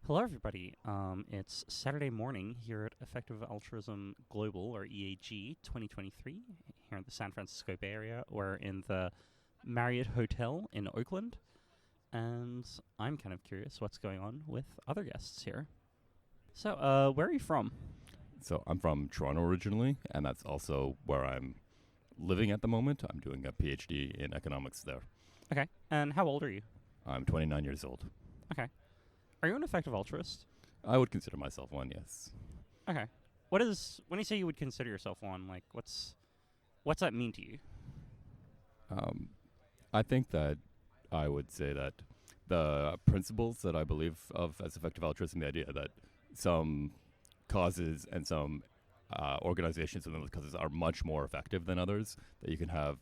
Hello, everybody. It's Saturday morning here at Effective Altruism Global, or EAG 2023, here in the San Francisco Bay Area. We're in the Marriott Hotel in Oakland, and I'm kind of curious what's going on with other guests here. So, where are you from? So I'm from Toronto originally, and that's also where I'm living at the moment. I'm doing a PhD in economics there. Okay. And how old are you? I'm 29 years old. Okay. Are you an effective altruist? I would consider myself one, yes. Okay. When you say you would consider yourself one, like, what's that mean to you? Um, I think that I would say that the principles that I believe of as effective altruism, the idea that some causes and some organizations within those causes are much more effective than others, that you can have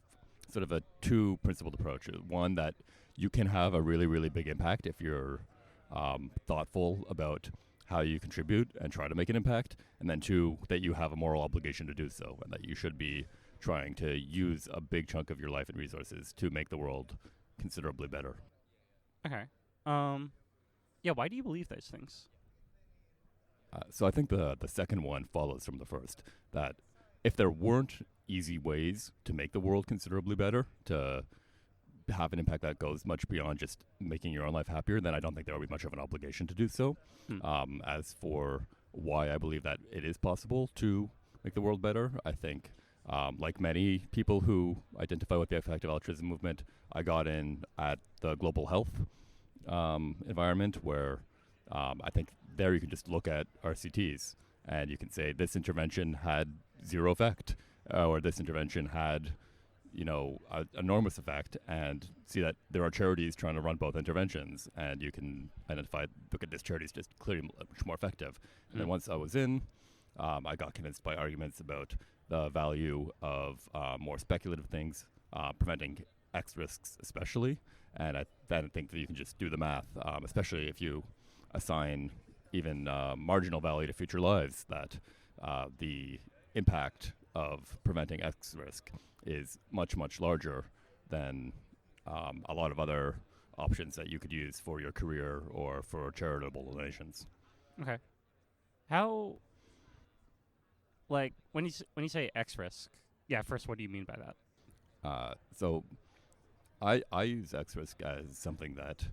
sort of a two-principled approach. One, that you can have a really, really big impact if you're thoughtful about how you contribute and try to make an impact, and then two, that you have a moral obligation to do so, and that you should be trying to use a big chunk of your life and resources to make the world considerably better. Okay. Um, yeah, why do you believe those things? So I think the second one follows from the first, that if there weren't easy ways to make the world considerably better, to have an impact that goes much beyond just making your own life happier, then I don't think there would be much of an obligation to do so. Hmm. As for why I believe that it is possible to make the world better, I think, like many people who identify with the effective altruism movement, I got in at the global health environment where I think there you can just look at RCTs and you can say this intervention had zero effect, or this intervention had an enormous effect, and see that there are charities trying to run both interventions, and you can look at this charity is just clearly much more effective. And then once I was in, I got convinced by arguments about the value of more speculative things, preventing X risks especially, and I then think that you can just do the math, especially if you assign even marginal value to future lives, that the impact of preventing X risk is much, much larger than a lot of other options that you could use for your career or for charitable donations. Okay. How, like, when you say X risk, yeah, first, what do you mean by that? So I use X risk as something that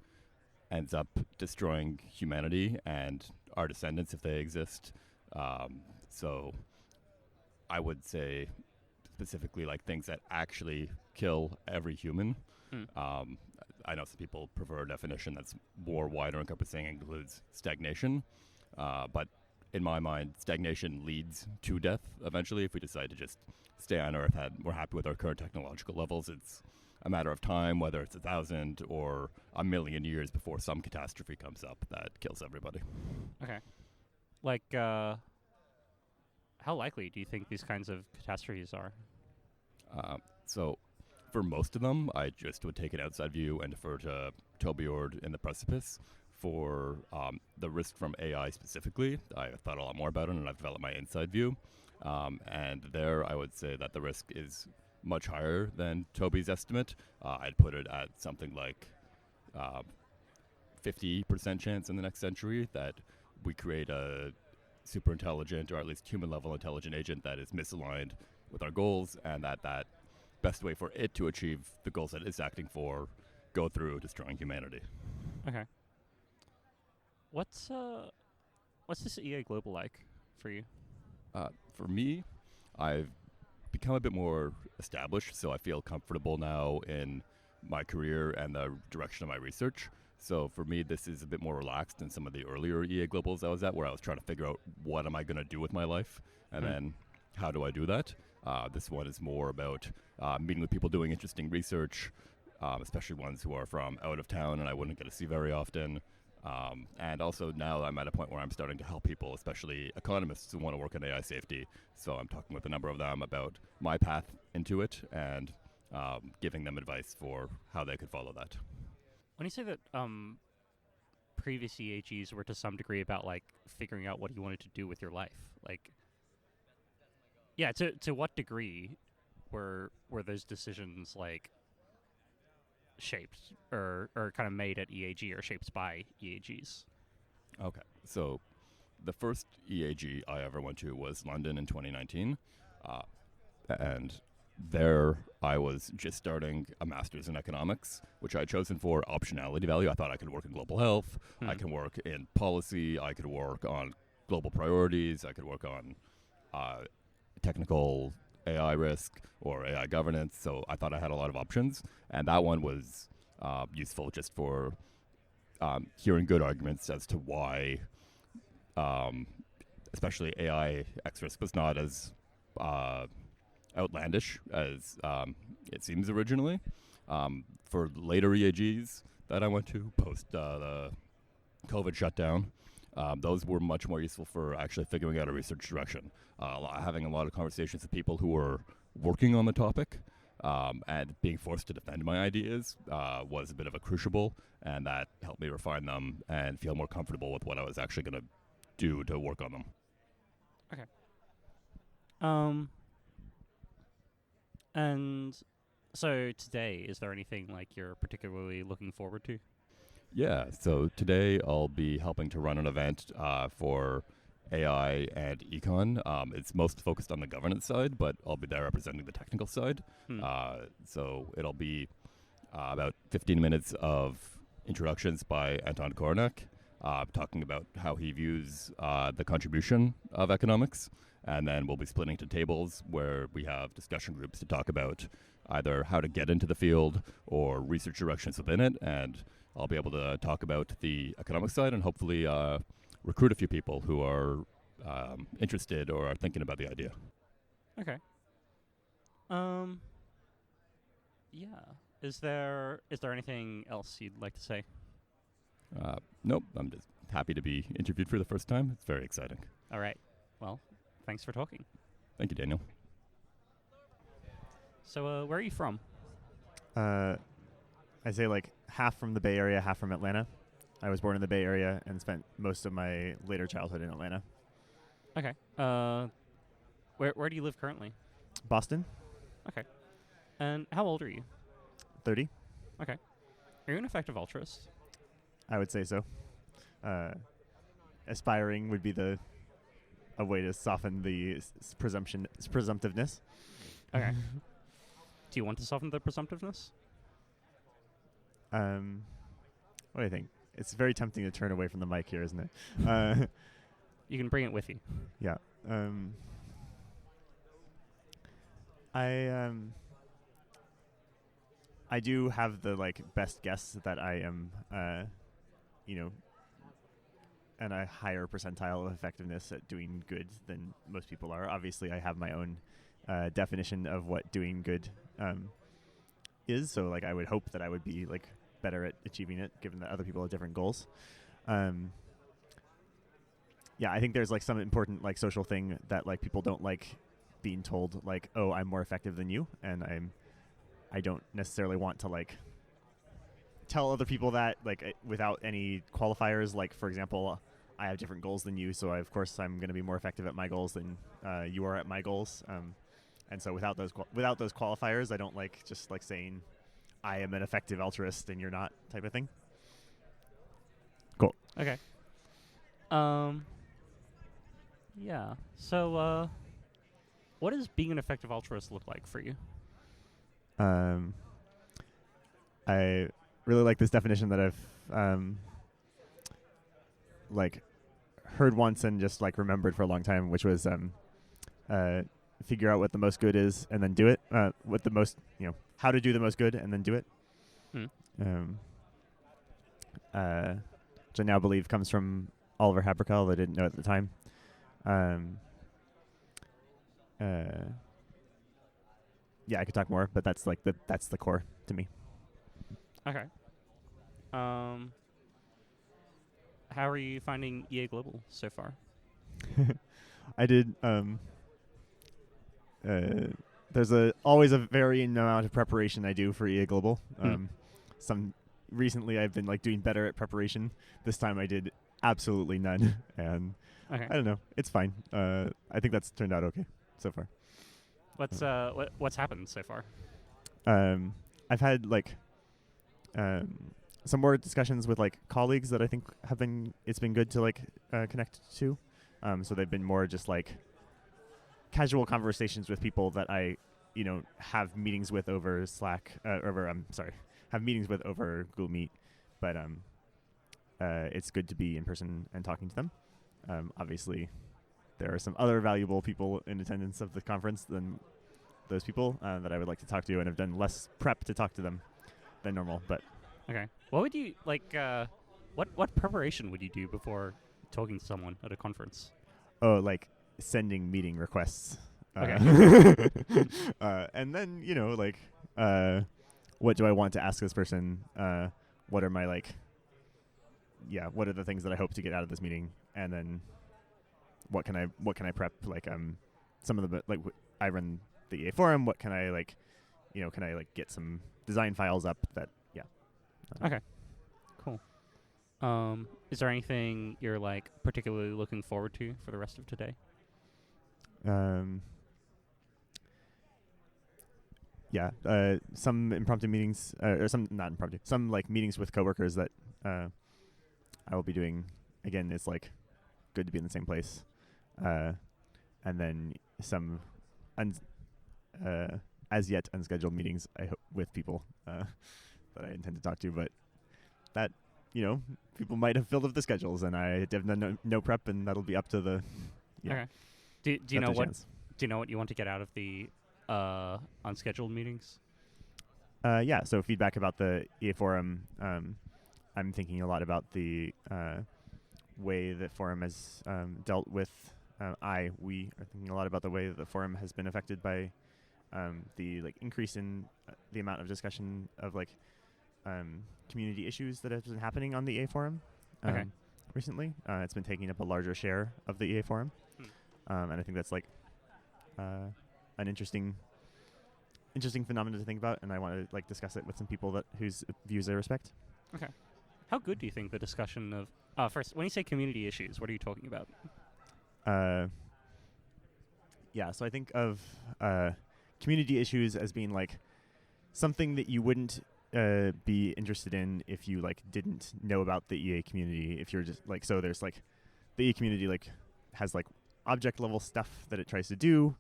ends up destroying humanity and our descendants if they exist. So I would say specifically like things that actually kill every human. Hmm. I know some people prefer a definition that's more wider encompassing, includes stagnation. But in my mind, stagnation leads to death eventually. If we decide to just stay on Earth and we're happy with our current technological levels, it's a matter of time, whether it's 1,000 or a million years before some catastrophe comes up that kills everybody. Okay. Like, how likely do you think these kinds of catastrophes are? So for most of them, I just would take an outside view and defer to Toby Ord in The Precipice. For the risk from AI specifically, I thought a lot more about it, and I've developed my inside view. And there, I would say that the risk is much higher than Toby's estimate. I'd put it at something like 50% chance in the next century that we create a super intelligent, or at least human level intelligent agent that is misaligned with our goals, and that best way for it to achieve the goals that it's acting for go through destroying humanity. Okay. What's this EA Global like for you? For me, I've become a bit more established, so I feel comfortable now in my career and the direction of my research. So for me, this is a bit more relaxed than some of the earlier EA Globals I was at, where I was trying to figure out what am I going to do with my life, and then how do I do that. This one is more about meeting with people doing interesting research, especially ones who are from out of town and I wouldn't get to see very often. And also now I'm at a point where I'm starting to help people, especially economists who want to work in AI safety. So I'm talking with a number of them about my path into it and giving them advice for how they could follow that. When you say that previous EAGs were to some degree about like figuring out what you wanted to do with your life, like, yeah, to what degree were those decisions like shaped or kind of made at EAG or shaped by EAGs? Okay, so the first EAG I ever went to was London in 2019, uh, and there I was just starting a master's in economics, which I had chosen for optionality value. I thought I could work in global health, I can work in policy, I could work on global priorities, I could work on technical AI risk or AI governance. So I thought I had a lot of options, and that one was useful just for hearing good arguments as to why, especially AI X risk was not as outlandish as it seems originally. For later EAGs that I went to post the COVID shutdown, those were much more useful for actually figuring out a research direction. Having a lot of conversations with people who were working on the topic and being forced to defend my ideas was a bit of a crucible, and that helped me refine them and feel more comfortable with what I was actually going to do to work on them. Okay. And so today, is there anything like you're particularly looking forward to? Yeah, so today I'll be helping to run an event for AI and econ. It's most focused on the governance side, but I'll be there representing the technical side. So it'll be about 15 minutes of introductions by Anton Koronek, talking about how he views the contribution of economics. And then we'll be splitting to tables where we have discussion groups to talk about either how to get into the field or research directions within it. And I'll be able to talk about the economic side and hopefully recruit a few people who are interested or are thinking about the idea. Okay. Yeah. Is there anything else you'd like to say? Nope, I'm just happy to be interviewed for the first time. It's very exciting. All right. Well, thanks for talking. Thank you, Daniel. So, where are you from? I say like half from the Bay Area, half from Atlanta. I was born in the Bay Area and spent most of my later childhood in Atlanta. Okay. Where do you live currently? Boston, Okay. And how old are you? 30. Okay. Are you an effective altruist? I would say so. Aspiring would be a way to soften the presumptiveness. Okay. Do you want to soften the presumptiveness? What do you think? It's very tempting to turn away from the mic here, isn't it? You can bring it with you. Yeah. I do have the best guess that I am, and a higher percentile of effectiveness at doing good than most people are. Obviously, I have my own definition of what doing good is. So, I would hope that I would be better at achieving it, given that other people have different goals. Yeah, I think there's some important social thing that people don't like being told oh, I'm more effective than you, and I don't necessarily want to tell other people that without any qualifiers. For example, I have different goals than you, so of course I'm going to be more effective at my goals than you are at my goals. And so without those qualifiers, I don't just saying I am an effective altruist and you're not type of thing. Cool. Okay. Yeah. So, what does being an effective altruist look like for you? I really like this definition that I've heard once and just remembered for a long time, which was figure out what the most good is and then do it. What the most, how to do the most good and then do it. Which I now believe comes from Oliver Habercal. I didn't know at the time. Yeah, I could talk more, but that's that's the core to me. Okay. How are you finding EA Global so far? I did. There's always a varying amount of preparation I do for EA Global. Recently I've been doing better at preparation. This time I did absolutely none, and Okay. I don't know. It's fine. I think that's turned out okay so far. What's happened so far? I've had some more discussions with like colleagues that I think it's been good to like connect to. So they've been more just like casual conversations with people that I, have meetings with over Slack, have meetings with over Google Meet, but it's good to be in person and talking to them. Obviously, there are some other valuable people in attendance of the conference than those people that I would like to talk to, and have done less prep to talk to them than normal. But Okay. What would you like? What preparation would you do before talking to someone at a conference? like sending meeting requests. Okay. And then what do I want to ask this person? What are my what are the things that I hope to get out of this meeting? And then what can I prep? Some of the I run the EA forum. What can I can I get some design files up that Okay. Cool. Is there anything you're particularly looking forward to for the rest of today? Some impromptu meetings, or some not impromptu, some meetings with coworkers that I will be doing. Again, it's good to be in the same place, and then some as yet unscheduled meetings I hope with people that I intend to talk to, but that people might have filled up the schedules, and I have done no prep, and that'll be up to the Okay. Do you know what? Do you know what you want to get out of the unscheduled meetings? So feedback about the EA forum. I'm thinking a lot about the way the forum has dealt with. We are thinking a lot about the way that the forum has been affected by the increase in the amount of discussion of community issues that have been happening on the EA forum recently. It's been taking up a larger share of the EA forum, and I think that's an interesting phenomenon to think about, and I want to discuss it with some people whose views I respect. Okay. How good do you think the discussion of first, when you say community issues, what are you talking about? So I think of community issues as being something that you wouldn't be interested in if you didn't know about the EA community. If you're just so there's the EA community has object level stuff that it tries to do,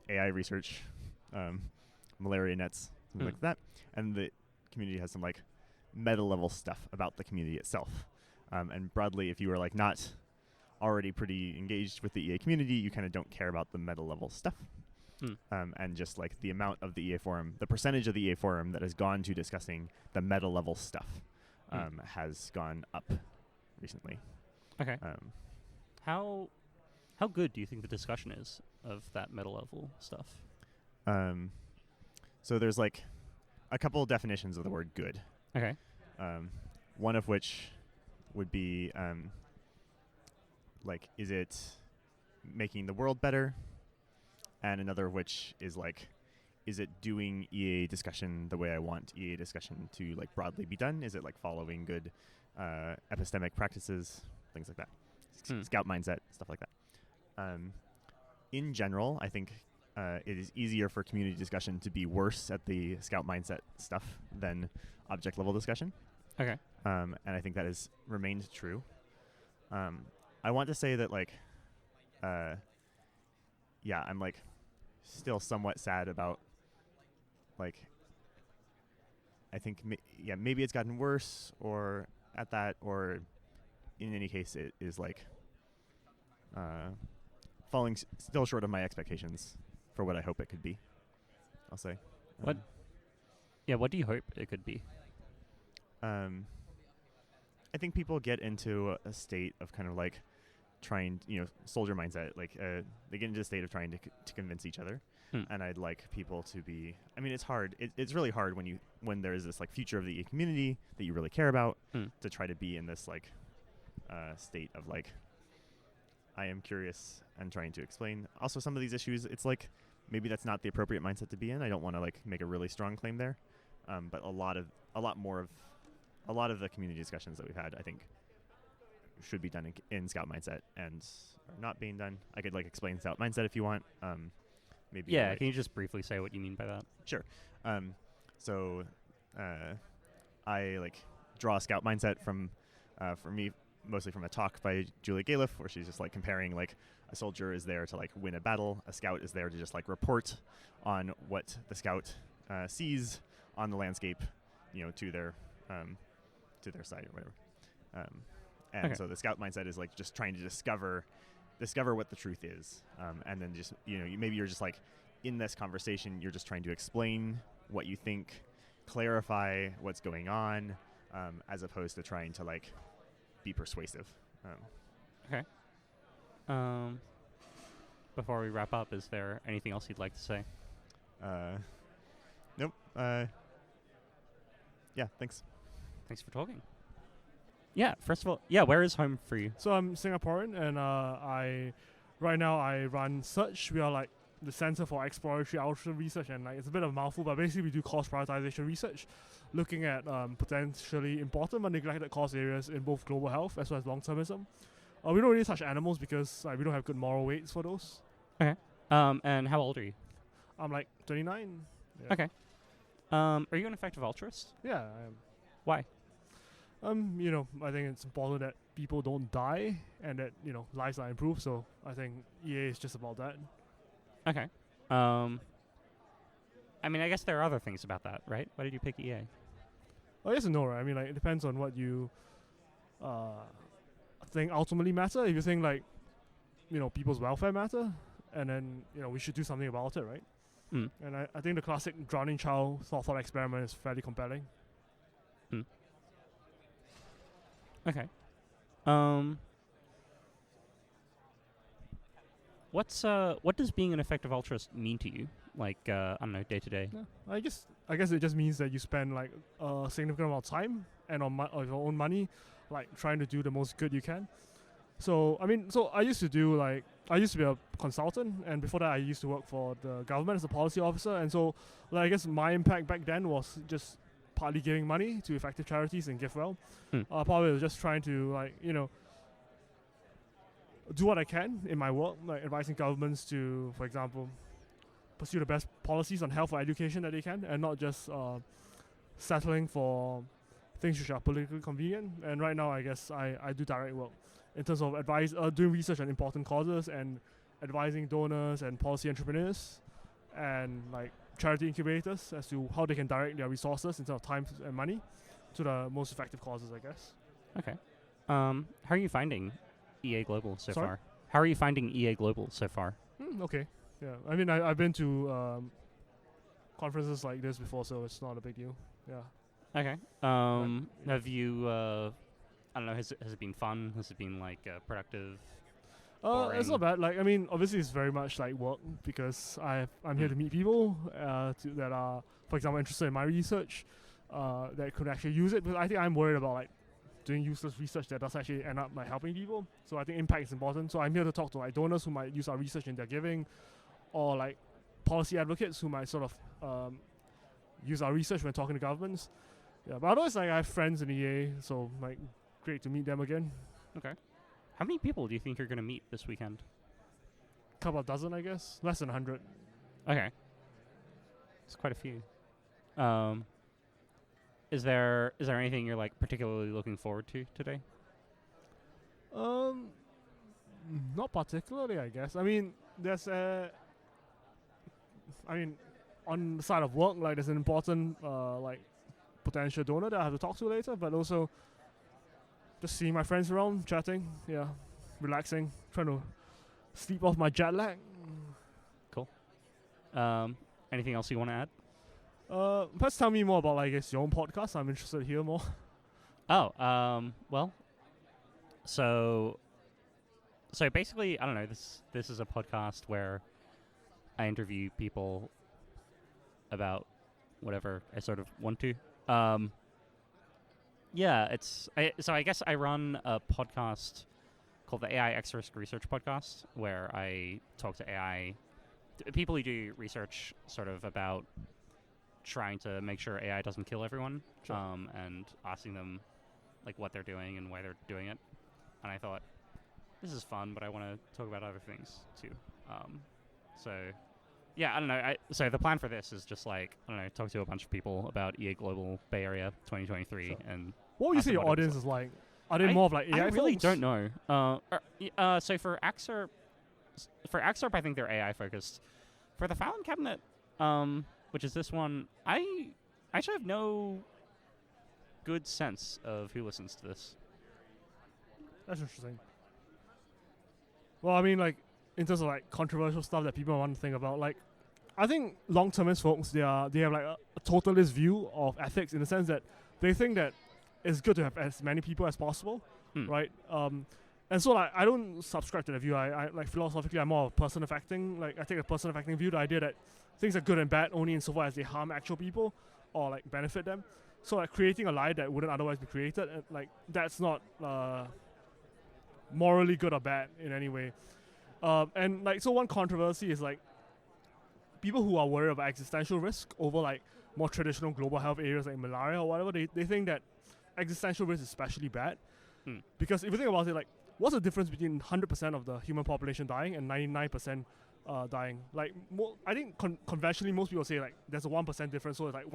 AI research, malaria nets, something like that, and the community has some meta level stuff about the community itself. And broadly, if you are not already pretty engaged with the EA community, you kind of don't care about the meta level stuff. And just the amount of the EA forum, the percentage of the EA forum that has gone to discussing the meta level stuff has gone up recently. Okay. How good do you think the discussion is of that meta level stuff? So there's a couple definitions of the word good. Okay. One of which would be is it making the world better? And another of which is is it doing EA discussion the way I want EA discussion to broadly be done? Is it following good epistemic practices, things like that, scout mindset, stuff like that. In general, I think it is easier for community discussion to be worse at the scout mindset stuff than object level discussion. Okay. And I think that has remained true. I want to say that I'm still somewhat sad about I think maybe it's gotten worse or at that, or in any case it is falling still short of my expectations for what I hope it could be, I'll say. What do you hope it could be? I think people get into a state of kind of trying, soldier mindset, they get into a state of trying to convince each other. And I'd like people to be, it's hard. It's really hard when there is this future of the EA community that you really care about to try to be in this state of I am curious and trying to explain. Also, some of these issues, it's maybe that's not the appropriate mindset to be in. I don't want to make a really strong claim there. But a lot of the community discussions that we've had, I think, should be done in Scout mindset and are not being done. I could explain Scout mindset if you want. maybe. Yeah, can you just briefly say what you mean by that? Sure. So I like draw a scout mindset from, for me, mostly from a talk by Julia Galiff, where she's just like comparing like a soldier is there to like win a battle, a scout is there to just like report on what the scout sees on the landscape, to their side or whatever. And so the scout mindset is like just trying to discover what the truth is, and then just maybe you're just like in this conversation you're just trying to explain what you think, clarify what's going on, as opposed to trying to like be persuasive. Okay. Before we wrap up, is there anything else you'd like to say? Nope. Yeah, thanks. Thanks for talking. Yeah, first of all, where is home for you? So I'm Singaporean, and right now I run Search. We are like the Center for Exploratory Altruism Research, and like it's a bit of a mouthful, but basically we do cost prioritization research, looking at potentially important but neglected cost areas in both global health as well as long-termism. We don't really touch animals because we don't have good moral weights for those. Okay. And how old are you? I'm like 29. Yeah. Okay. Are you an effective altruist? Yeah, I am. Why? I think it's important that people don't die and that, lives are improved. So I think EA is just about that. Okay. I guess there are other things about that, right? Why did you pick EA? Well, yes and no, right? It depends on what you think ultimately matter. If you think like, people's welfare matter, and then, we should do something about it, right? Mm. And I think the classic drowning child thought experiment is fairly compelling. Mm. Okay. What does being an effective altruist mean to you? Like, I don't know, day to day. Yeah, I guess it just means that you spend like a significant amount of time and on your own money, like trying to do the most good you can. So I used to be a consultant, and before that I used to work for the government as a policy officer. And so, like, I guess my impact back then was just partly giving money to effective charities and GiveWell. Part of it was just trying to do what I can in my work, like advising governments to, for example, pursue the best policies on health or education that they can, and not just settling for things which are politically convenient. And right now, I guess I do direct work in terms of doing research on important causes and advising donors and policy entrepreneurs and like charity incubators as to how they can direct their resources in terms of time and money to the most effective causes, I guess. Okay. How are you finding EA Global so Sorry? far? How are you finding EA Global so far? Okay. Yeah. I've been to conferences like this before, so it's not a big deal. Yeah. Okay. Have you? I don't know. Has it been fun? Has it been like productive? It's not bad. Like, obviously it's very much like work because I'm here to meet people that are, for example, interested in my research, that could actually use it. But I think I'm worried about like doing useless research that does actually end up like helping people. So I think impact is important. So I'm here to talk to like donors who might use our research in their giving, or like policy advocates who might sort of use our research when talking to governments. Yeah, but otherwise, like, I have friends in EA, so like great to meet them again. Okay. How many people do you think you're going to meet this weekend? Couple of dozen, I guess. Less than 100. Okay. It's quite a few. Is there anything you're like particularly looking forward to today? Not particularly, I guess. There's on the side of work, like there's an important like potential donor that I have to talk to later, but also just seeing my friends around, chatting, relaxing, trying to sleep off my jet lag. Cool. Anything else you want to add? Perhaps tell me more about, like, your own podcast. I'm interested to hear more. Well, so basically, I don't know, this is a podcast where I interview people about whatever I sort of want to. I guess I run a podcast called the AI X-Risk Research Podcast, where I talk to AI people who do research sort of about trying to make sure AI doesn't kill everyone, Sure. and asking them like what they're doing and why they're doing it. And I thought, this is fun, but I want to talk about other things too. So Yeah, I don't know. So the plan for this is just like, I don't know, talk to a bunch of people about EA Global Bay Area 2023. Sure. And what would you ask say them your what it was audience is like? Are they more of like AI I really folks? don't know. So for Axerp, I think they're AI focused. For the Fallon Cabinet, which is this one, I actually have no good sense of who listens to this. That's interesting. Well, I mean, like, in terms of like controversial stuff that people want to think about, like, I think long-termist folks, they have like a totalist view of ethics in the sense that they think that it's good to have as many people as possible, right? And so like I don't subscribe to the view. I like philosophically, I'm more of a person affecting. Like I take a person affecting view, the idea that things are good and bad only insofar as they harm actual people or like benefit them. So like creating a lie that wouldn't otherwise be created, like that's not morally good or bad in any way. And like so one controversy is like people who are worried about existential risk over like more traditional global health areas like malaria or whatever, they think that existential risk is especially bad. Because if you think about it, like what's the difference between 100% of the human population dying and 99% dying? Like I think conventionally most people say like there's a 1% difference, so it's like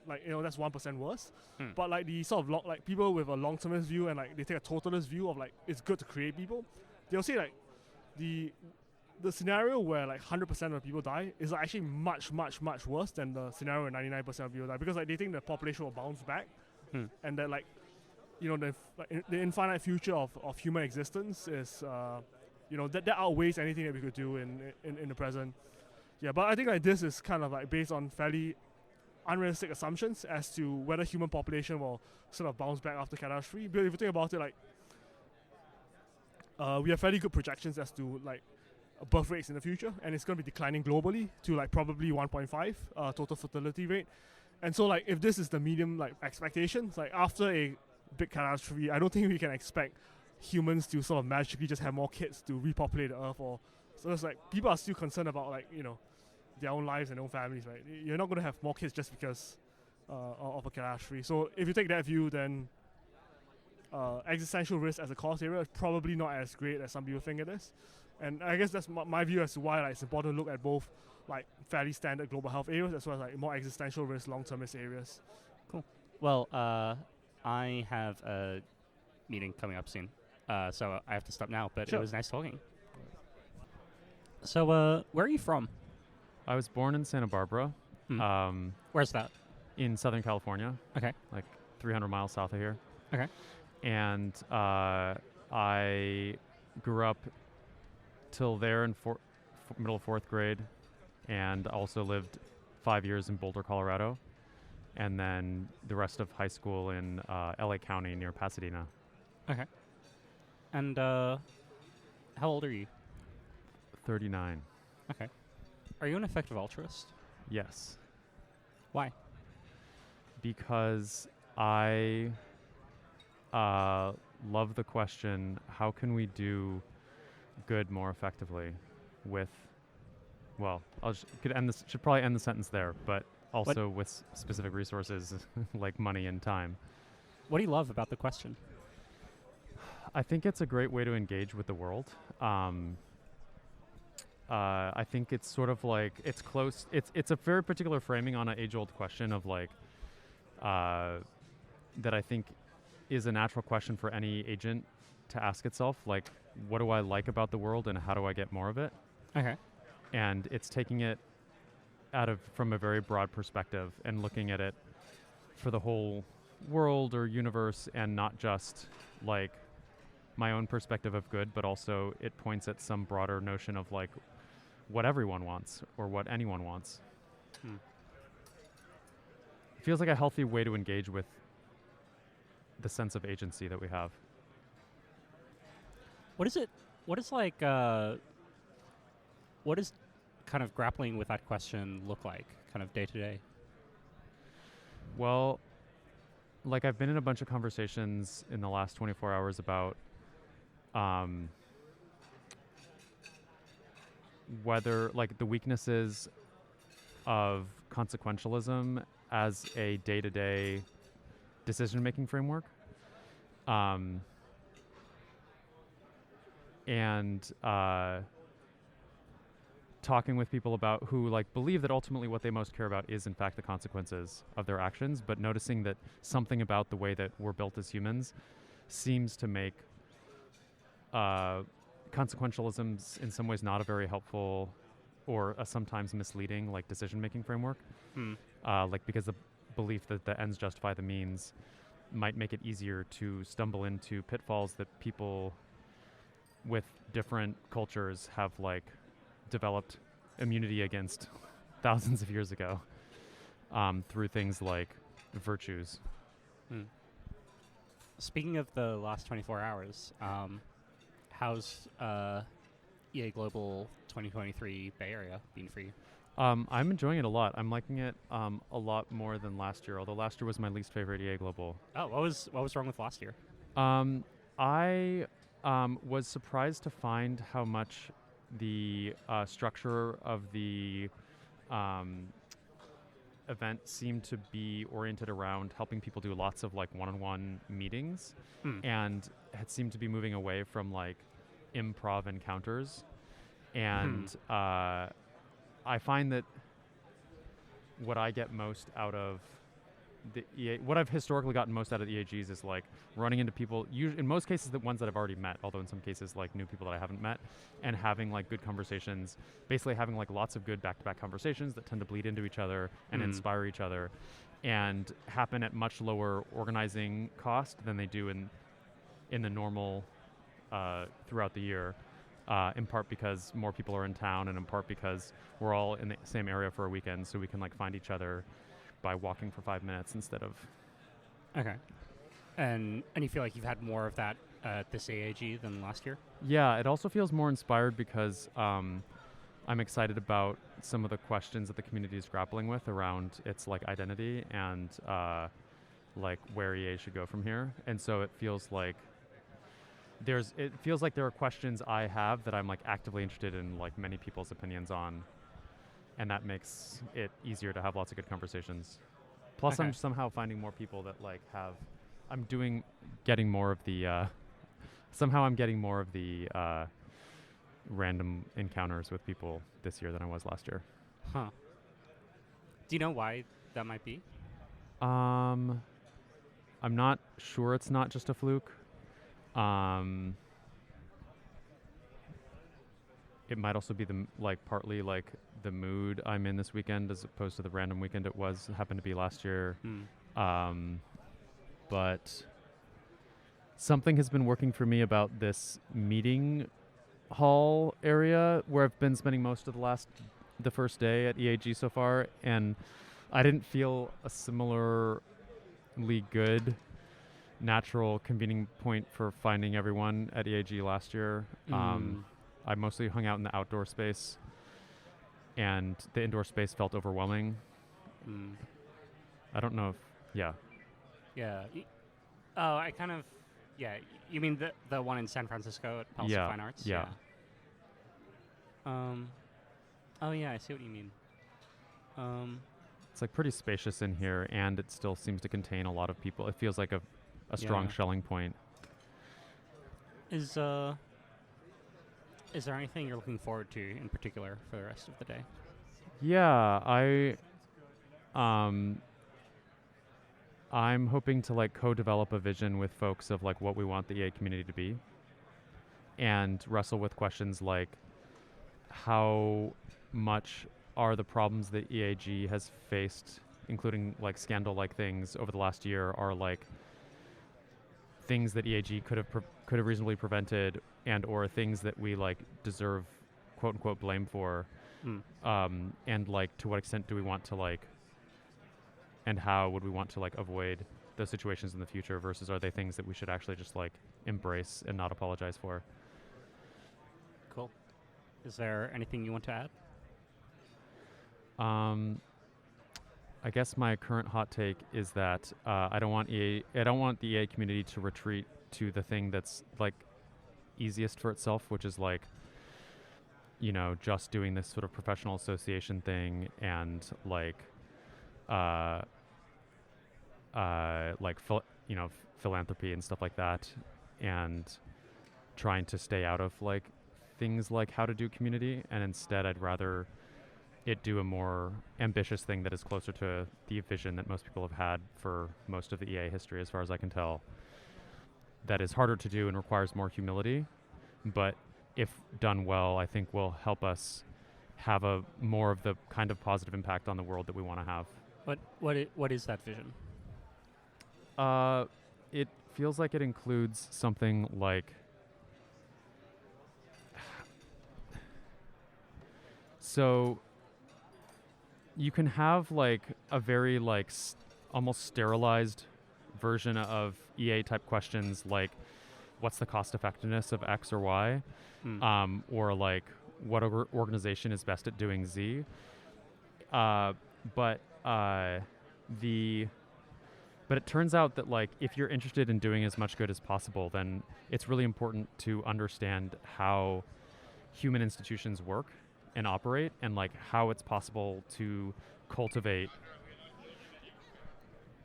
that's 1% worse. But like the sort of like people with a long-termist view and like they take a totalist view of like it's good to create people, they'll say like the scenario where like 100% of people die is actually much worse than the scenario where 99% of people die, because like they think the population will bounce back, and that like the infinite future of human existence is that outweighs anything that we could do in the present. Yeah, but I think like this is kind of like based on fairly unrealistic assumptions as to whether human population will sort of bounce back after catastrophe. But if you think about it, like we have fairly good projections as to like birth rates in the future, and it's going to be declining globally to like probably 1.5 total fertility rate. And so like if this is the medium like expectations, like after a big catastrophe, I don't think we can expect humans to sort of magically just have more kids to repopulate the earth. Or so it's like people are still concerned about like their own lives and their own families, right? You're not going to have more kids just because of a catastrophe. So if you take that view, then existential risk as a cost area is probably not as great as some people think it is. And I guess that's my view as to why like, it's important to look at both like fairly standard global health areas as well as like more existential risk long-termist areas. Cool. Well, I have a meeting coming up soon, so I have to stop now, but Sure. It was nice talking. So, where are you from? I was born in Santa Barbara. Where's that? In Southern California. Okay. Like 300 miles south of here. Okay. And I grew up till there in middle of fourth grade, and also lived 5 years in Boulder, Colorado, and then the rest of high school in LA County near Pasadena. Okay. And how old are you? 39. Okay. Are you an effective altruist? Yes. Why? Because I love the question, how can we do good more effectively with, well, should probably end the sentence there, but also with specific resources like money and time. What do you love about the question? I think it's a great way to engage with the world. I think it's sort of like, it's close, it's a very particular framing on an age-old question of like, that I think is a natural question for any agent to ask itself, like, what do I like about the world and how do I get more of it? Okay. And it's taking it from a very broad perspective and looking at it for the whole world or universe, and not just like my own perspective of good, but also it points at some broader notion of like what everyone wants or what anyone wants. It feels like a healthy way to engage with the sense of agency that we have. What is kind of grappling with that question look like, kind of day to day? Well, like I've been in a bunch of conversations in the last 24 hours about whether like the weaknesses of consequentialism as a day-to-day decision-making framework. And talking with people about who like believe that ultimately what they most care about is in fact the consequences of their actions, but noticing that something about the way that we're built as humans seems to make consequentialisms in some ways not a very helpful or a sometimes misleading like decision-making framework. Like because the belief that the ends justify the means might make it easier to stumble into pitfalls that people with different cultures have like developed immunity against thousands of years ago through things like virtues. Speaking of the last 24 hours, how's EA Global 2023 Bay Area been for you? I'm enjoying it a lot. I'm liking it a lot more than last year, although last year was my least favorite EA Global. Oh, what was wrong with last year? I was surprised to find how much the structure of the event seemed to be oriented around helping people do lots of like one-on-one meetings, and it seemed to be moving away from like improv encounters. And I find that what I get most out of the EA, what I've historically gotten most out of the EAGs is like running into people, in most cases the ones that I've already met, although in some cases like new people that I haven't met, and having like good conversations, basically having like lots of good back-to-back conversations that tend to bleed into each other and inspire each other, and happen at much lower organizing cost than they do in the normal throughout the year. In part because more people are in town, and in part because we're all in the same area for a weekend, so we can like find each other by walking for 5 minutes instead of. Okay. And you feel like you've had more of that at this AAG than last year? Yeah, it also feels more inspired because I'm excited about some of the questions that the community is grappling with around its like identity and like where EA should go from here. And so it feels like there are questions I have that I'm like actively interested in like many people's opinions on, and that makes it easier to have lots of good conversations. Plus, Okay. I'm somehow finding more people that like getting more of the random encounters with people this year than I was last year. Huh. Do you know why that might be? I'm not sure it's not just a fluke. It might also be partly like the mood I'm in this weekend as opposed to the random weekend it happened to be last year. But something has been working for me about this meeting hall area where I've been spending most of the first day at EAG so far, and I didn't feel a similarly good natural convening point for finding everyone at EAG last year. I mostly hung out in the outdoor space, and the indoor space felt overwhelming. I don't know if, yeah. Yeah. I kind of, yeah. You mean the one in San Francisco at Palace of Fine Arts? Yeah. Oh yeah, I see what you mean. It's like pretty spacious in here, and it still seems to contain a lot of people. It feels like a strong shelling point. Is there anything you're looking forward to in particular for the rest of the day? Yeah, I'm hoping to like co-develop a vision with folks of like what we want the EA community to be, and wrestle with questions like how much are the problems that EAG has faced, including like scandal-like things over the last year, are like things that EAG could have reasonably prevented, and or things that we like deserve quote unquote blame for, and like to what extent do we want to like, and how would we want to like avoid those situations in the future, versus are they things that we should actually just like embrace and not apologize for? Cool. Is there anything you want to add? I guess my current hot take is that I don't want the EA community to retreat to the thing that's like easiest for itself, which is like, you know, just doing this sort of professional association thing and like philanthropy and stuff like that, and trying to stay out of like things like how to do community, and instead I'd rather it do a more ambitious thing that is closer to the vision that most people have had for most of the EA history, as far as I can tell. That is harder to do and requires more humility, but if done well, I think will help us have a more of the kind of positive impact on the world that we want to have. What is that vision? It feels like it includes something like so you can have like a very like almost sterilized version of EA type questions like what's the cost effectiveness of X or Y, or like what organization is best at doing Z. But it turns out that like if you're interested in doing as much good as possible, then it's really important to understand how human institutions work and operate, and like how it's possible to cultivate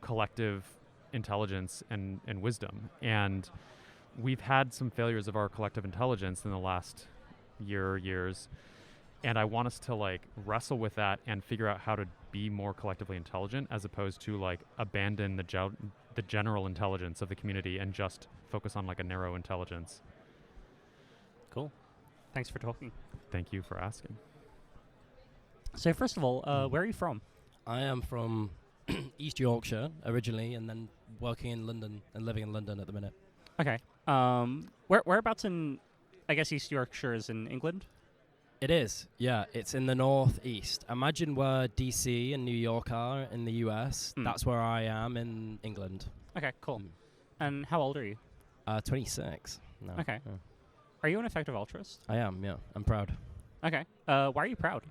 collective intelligence and wisdom. And we've had some failures of our collective intelligence in the last years, and I want us to like wrestle with that and figure out how to be more collectively intelligent, as opposed to like abandon the general intelligence of the community and just focus on like a narrow intelligence. Cool. Thanks for talking. Thank you for asking. So first of all, where are you from? I am from East Yorkshire originally, and then working in London and living in London at the minute. Okay. Whereabouts in, I guess East Yorkshire is in England? It is, yeah. It's in the northeast. Imagine where DC and New York are in the US. That's where I am in England. Okay, cool. And how old are you? 26. No. Okay. Are you an effective altruist? I am, yeah. I'm proud. Okay. Why are you proud?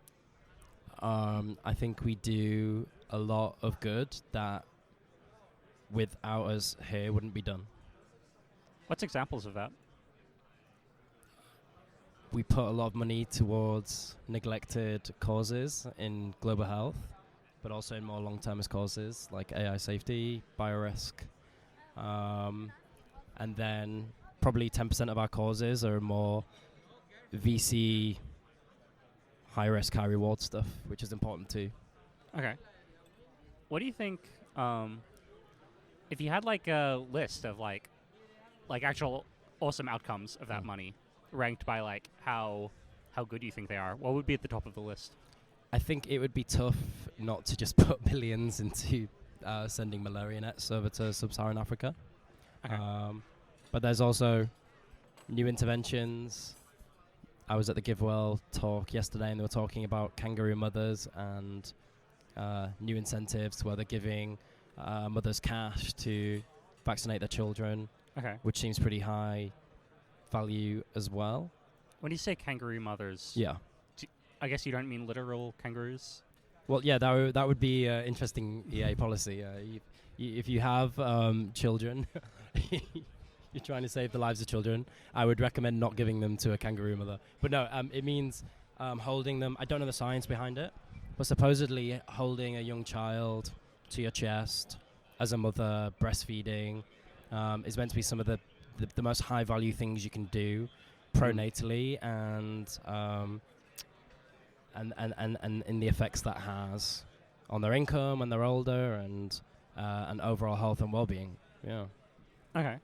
I think we do a lot of good that without us here wouldn't be done. What's examples of that? We put a lot of money towards neglected causes in global health, but also in more long-termist causes like AI safety, biorisk, and then probably 10% of our causes are more VC, high-risk, high-reward stuff, which is important too. Okay. What do you think, if you had like a list of like actual awesome outcomes of that money, ranked by like how good you think they are, what would be at the top of the list? I think it would be tough not to just put billions into sending malaria nets over to sub-Saharan Africa. Okay. But there's also new interventions. I was at the GiveWell talk yesterday, and they were talking about kangaroo mothers and new incentives where they're giving mothers cash to vaccinate their children, which seems pretty high value as well. When you say kangaroo mothers, yeah, I guess you don't mean literal kangaroos? Well, yeah, that would be interesting EA policy. If you have children, you're trying to save the lives of children, I would recommend not giving them to a kangaroo mother. But no, it means holding them. I don't know the science behind it, but supposedly holding a young child to your chest as a mother, breastfeeding, is meant to be some of the most high value things you can do pronatally, and in the effects that has on their income when they're older, and overall health and well-being. Yeah. Okay.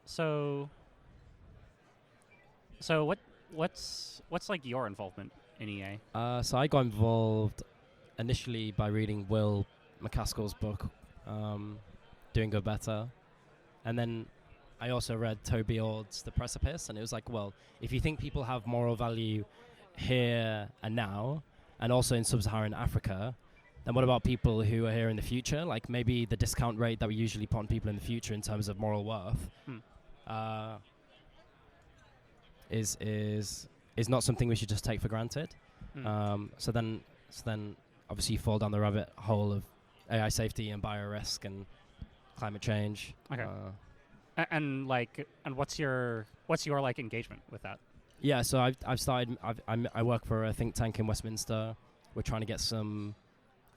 So what's like your involvement in EA? So I got involved initially by reading Will McCaskill's book, Doing Good Better, and then I also read Toby Ord's The Precipice, and it was like, well, if you think people have moral value here and now, and also in sub-Saharan Africa, then what about people who are here in the future? Like maybe the discount rate that we usually put on people in the future in terms of moral worth is not something we should just take for granted. So then obviously you fall down the rabbit hole of AI safety and biorisk and climate change. Okay. And what's your like engagement with that? Yeah, so I've started. I work for a think tank in Westminster. We're trying to get some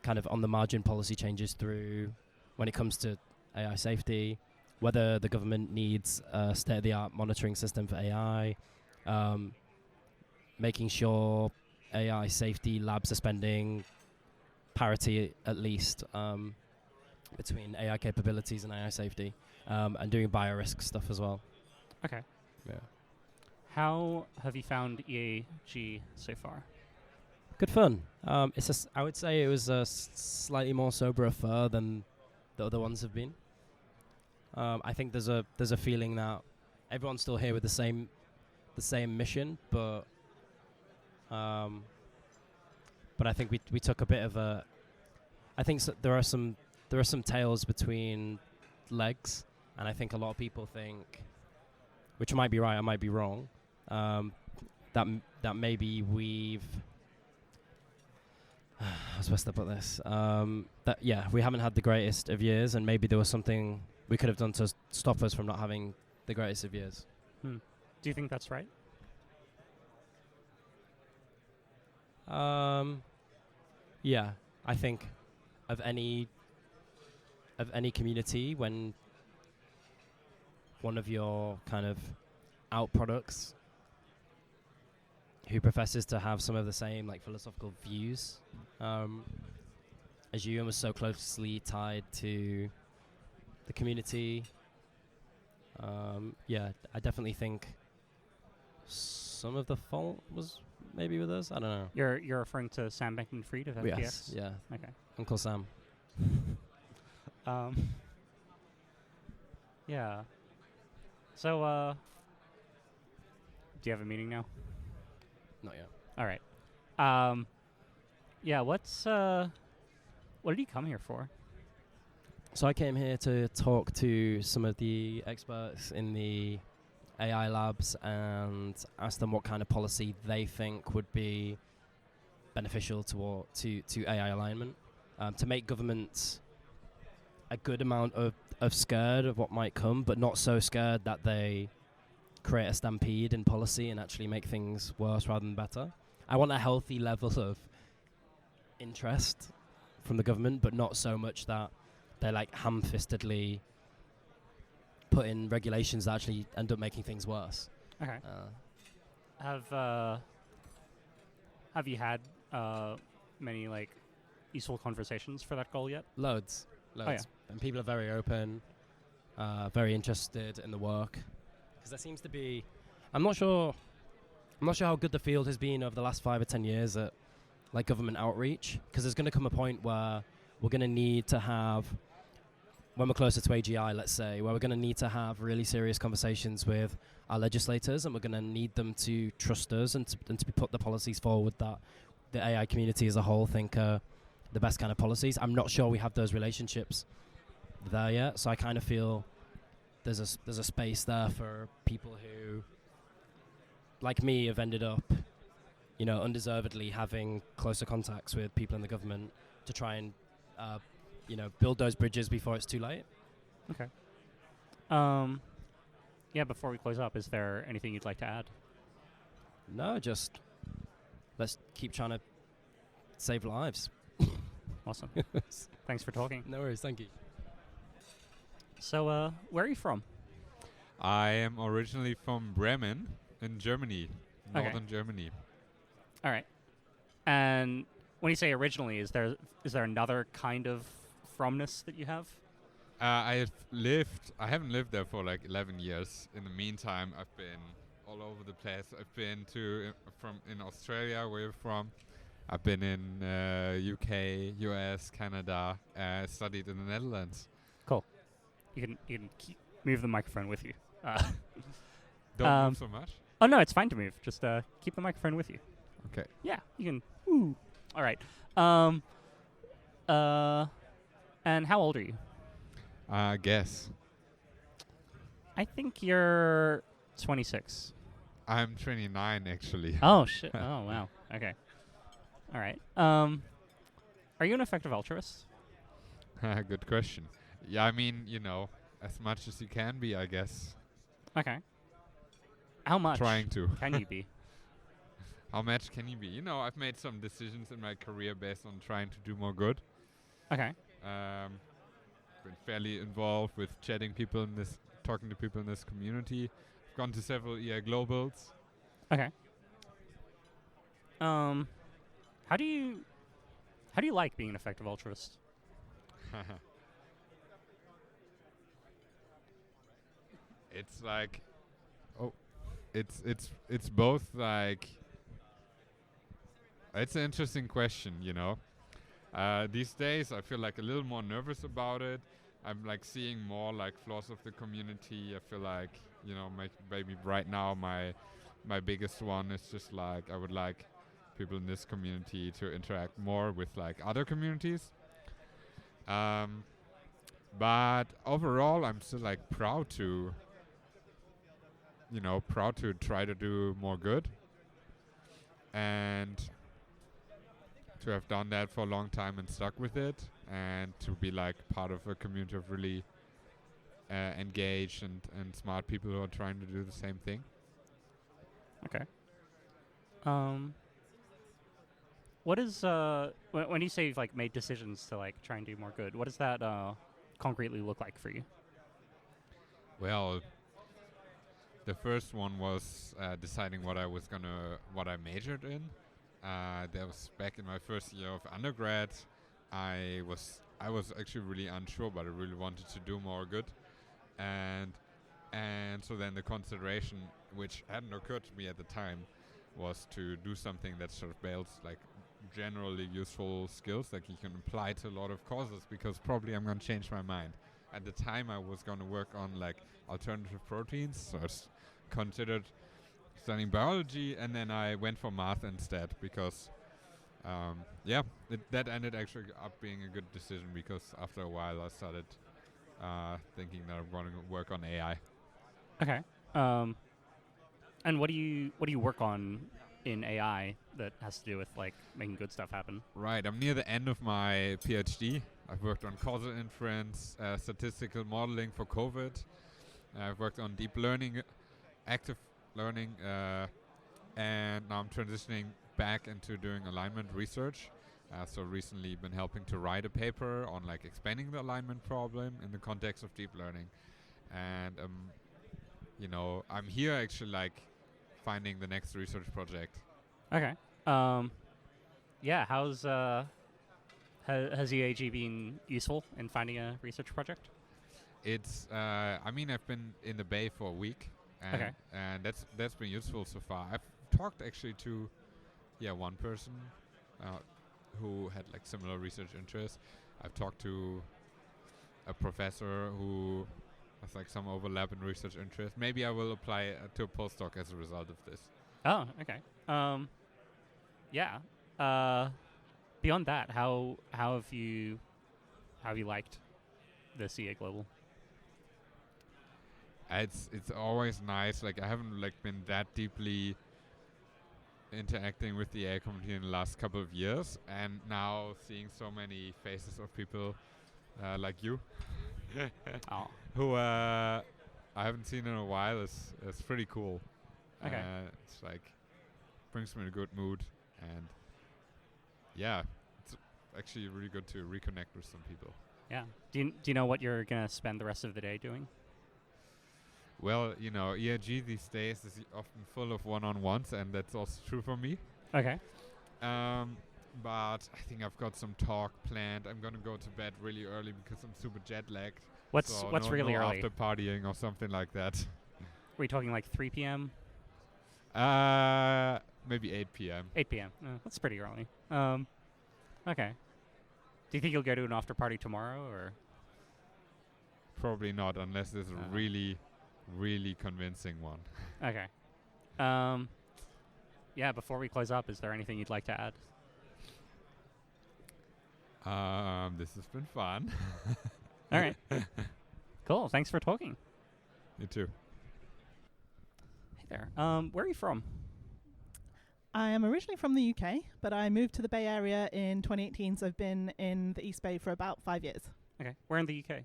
kind of on the margin policy changes through when it comes to AI safety. whether the government needs a state-of-the-art monitoring system for AI, making sure AI safety labs are spending parity at least between AI capabilities and AI safety, and doing biorisk stuff as well. Okay. Yeah. How have you found EAG so far? Good fun. I would say it was a slightly more sober affair than the other ones have been. I think there's a feeling that everyone's still here with the same mission, but I think we took a bit of a. I think there are some tails between legs, and I think a lot of people think, which might be right, I might be wrong, that maybe we've. How was I put this? We haven't had the greatest of years, and maybe there was something we could have done to stop us from not having the greatest of years. Do you think that's right? Yeah, I think of any community, when one of your kind of out products who professes to have some of the same like philosophical views as you, and was so closely tied to the community. I definitely think some of the fault was maybe with us. I don't know. You're referring to Sam Bankman-Fried of FPS? Yes, yeah. Okay. Uncle Sam. Yeah. So, do you have a meeting now? Not yet. All right. Yeah. What did you come here for? So I came here to talk to some of the experts in the AI labs and ask them what kind of policy they think would be beneficial to AI alignment, to make governments a good amount of scared of what might come, but not so scared that they create a stampede in policy and actually make things worse rather than better. I want a healthy level of interest from the government, but not so much that they like ham-fistedly put in regulations that actually end up making things worse. Okay. Have you had many like useful conversations for that goal yet? Loads. Oh, yeah. And people are very open, very interested in the work. Because there seems to be, I'm not sure how good the field has been over the last 5 or 10 years at like government outreach. Because there's going to come a point where we're going to need to have, when we're closer to AGI, let's say, where we're going to need to have really serious conversations with our legislators, and we're going to need them to trust us and to put the policies forward that the AI community as a whole think are the best kind of policies. I'm not sure we have those relationships there yet, so I kind of feel there's a space there for people who, like me, have ended up, undeservedly having closer contacts with people in the government to try and, build those bridges before it's too late. Okay. Yeah, before we close up, is there anything you'd like to add? No, just let's keep trying to save lives. Awesome. Thanks for talking. No worries, thank you. So, where are you from? I am originally from Bremen in Germany, Okay. northern Germany. All right. And when you say originally, is there another kind of fromness that you have? I haven't lived there for like 11 years. In the meantime, I've been all over the place. I've been in Australia, where you're from. I've been in UK, US, Canada. Studied in the Netherlands. Cool. You can move the microphone with you. Don't move so much. Oh no, it's fine to move. Just keep the microphone with you. Okay. Yeah, you can. Ooh. All right. And how old are you? Guess. I think you're 26. I'm 29 actually. Oh shit. Oh wow. Okay. All right. Are you an effective altruist? Good question. Yeah, I mean, as much as you can be, I guess. Okay. How much Trying to. can you be? How much can you be? I've made some decisions in my career based on trying to do more good. Okay. been fairly involved with talking to people in this community. I've gone to several EA Globals. Okay. How do you like being an effective altruist? It's like, it's both like. It's an interesting question, you know. These days, I feel like a little more nervous about it. I'm like seeing more like flaws of the community. I feel like, you know, maybe right now my biggest one is just like I would like people in this community to interact more with like other communities. But overall, I'm still like proud to try to do more good, and to have done that for a long time and stuck with it, and to be like part of a community of really engaged and smart people who are trying to do the same thing. Okay. What is when you say you've like made decisions to like try and do more good, what does that concretely look like for you? Well, the first one was deciding what I majored in. That was back in my first year of undergrad. I was actually really unsure, but I really wanted to do more good, and so then the consideration, which hadn't occurred to me at the time, was to do something that sort of builds like generally useful skills that you can apply to a lot of causes, because probably I'm going to change my mind. At the time, I was going to work on like alternative proteins, so I considered studying biology, and then I went for math instead because, that ended actually up being a good decision, because after a while I started thinking that I'm going to work on AI. Okay. And what do you work on in AI that has to do with like making good stuff happen? Right, I'm near the end of my PhD. I've worked on causal inference, statistical modeling for COVID. I've worked on deep learning, active learning, and now I'm transitioning back into doing alignment research. So recently been helping to write a paper on like expanding the alignment problem in the context of deep learning. And I'm here actually like finding the next research project. Okay. Yeah, has EAG been useful in finding a research project? It's I've been in the Bay for a week, and that's been useful so far. I've talked actually to one person who had like similar research interests. I've talked to a professor who has like some overlap in research interest. Maybe I will apply to a postdoc as a result of this. Oh, okay. Beyond that, how have you liked the CA Global? It's always nice. Like I haven't like been that deeply interacting with the AI community in the last couple of years, and now seeing so many faces of people like you, who I haven't seen in a while is pretty cool. Okay. It's like brings me in a good mood, and it's actually really good to reconnect with some people. Yeah. Do you know what you're gonna spend the rest of the day doing? Well, EIG these days is often full of one-on-ones, and that's also true for me. Okay. But I think I've got some talk planned. I'm gonna go to bed really early because I'm super jet-lagged. What's really early? After partying or something like that. Are we talking like 3 p.m.? Maybe 8 p.m. 8 p.m. That's pretty early. Okay. Do you think you'll go to an after party tomorrow, or? Probably not, unless there's a really, really convincing one. Okay. Before we close up, is there anything you'd like to add? This has been fun. All right. Cool. Thanks for talking. You too. Hey there. Where are you from? I am originally from the UK, but I moved to the Bay Area in 2018, so I've been in the East Bay for about 5 years. Okay. Where in the UK?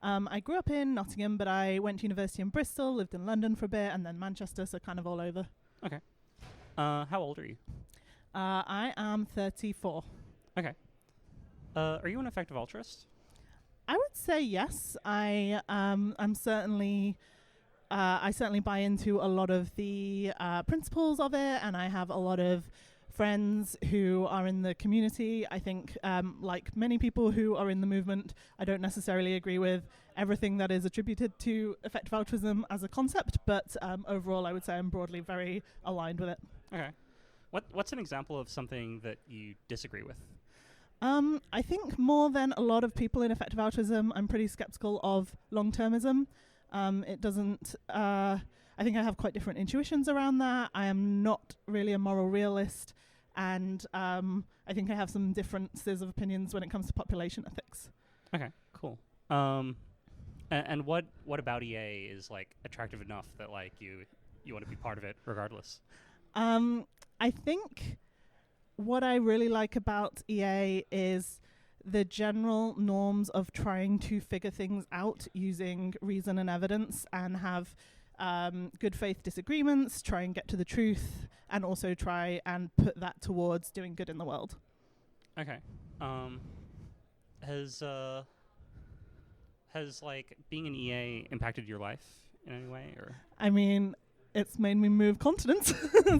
I grew up in Nottingham, but I went to university in Bristol, lived in London for a bit, and then Manchester, so kind of all over. Okay. How old are you? I am 34. Okay. Are you an effective altruist? I would say yes. I'm certainly. I certainly buy into a lot of the principles of it, and I have a lot of friends who are in the community. I think, like many people who are in the movement, I don't necessarily agree with everything that is attributed to effective altruism as a concept, but overall I would say I'm broadly very aligned with it. Okay. What's an example of something that you disagree with? I think more than a lot of people in effective altruism, I'm pretty skeptical of long-termism. It doesn't... I think I have quite different intuitions around that. I am not really a moral realist, and I think I have some differences of opinions when it comes to population ethics. Okay, cool. And what about EA is like attractive enough that like you want to be part of it regardless? I think what I really like about EA is the general norms of trying to figure things out using reason and evidence, and have good faith disagreements, try and get to the truth, and also try and put that towards doing good in the world. Okay. Has like being an EA impacted your life in any way, or? I mean, it's made me move continents,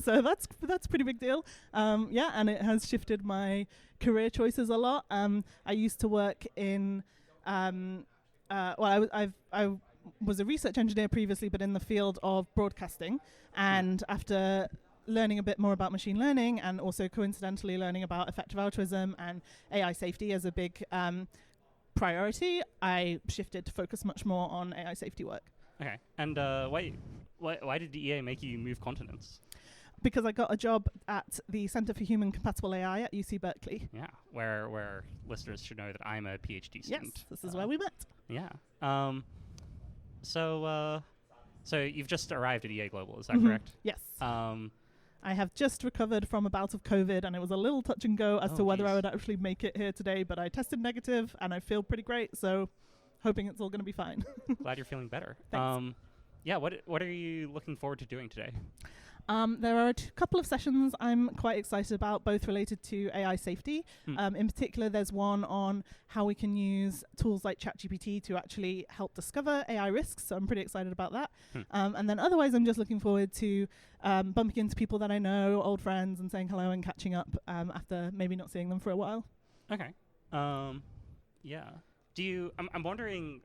so that's a pretty big deal. Yeah, and it has shifted my career choices a lot. I used to work in, I was a research engineer previously, but in the field of broadcasting. And after learning a bit more about machine learning, and also coincidentally learning about effective altruism and AI safety as a big priority, I shifted to focus much more on AI safety work. Okay. And why did EA make you move continents? Because I got a job at the Center for Human Compatible AI at UC Berkeley. Yeah, where listeners should know that I'm a PhD student. Yes, this is where we met. Yeah. So you've just arrived at EA Global, is that correct? Yes. I have just recovered from a bout of COVID, and it was a little touch and go as to whether I would actually make it here today, but I tested negative, and I feel pretty great, so hoping it's all going to be fine. Glad you're feeling better. Thanks. Yeah, what are you looking forward to doing today? There are a couple of sessions I'm quite excited about, both related to AI safety. In particular, there's one on how we can use tools like ChatGPT to actually help discover AI risks, so I'm pretty excited about that. And then otherwise, I'm just looking forward to bumping into people that I know, old friends, and saying hello and catching up after maybe not seeing them for a while. Okay. Yeah. I'm wondering...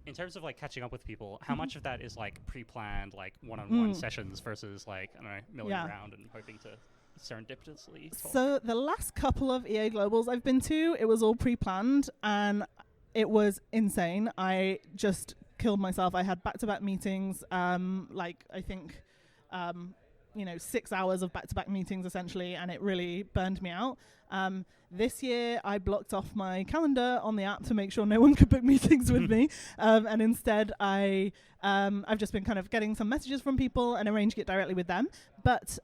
in terms of like catching up with people, how much of that is like pre-planned, like one-on-one sessions versus like, I don't know, milling around and hoping to serendipitously talk? So the last couple of EA Globals I've been to, it was all pre-planned, and it was insane. I just killed myself. I had back-to-back meetings, like I think 6 hours of back-to-back meetings essentially, and it really burned me out. This year I blocked off my calendar on the app to make sure no one could book meetings with me, and instead I've just been kind of getting some messages from people and arranging it directly with them. But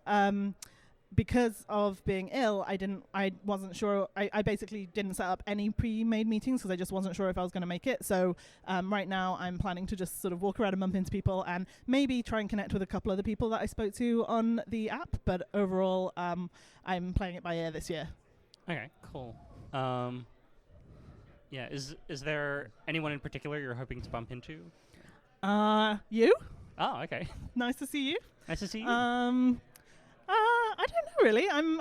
because of being ill, I wasn't sure. I basically didn't set up any pre-made meetings because I just wasn't sure if I was going to make it. So right now I'm planning to just sort of walk around and bump into people and maybe try and connect with a couple other people that I spoke to on the app. But overall, I'm playing it by ear this year. Okay, cool. Yeah, is there anyone in particular you're hoping to bump into? You? Oh, okay. Nice to see you. Nice to see you. I don't know really. I'm,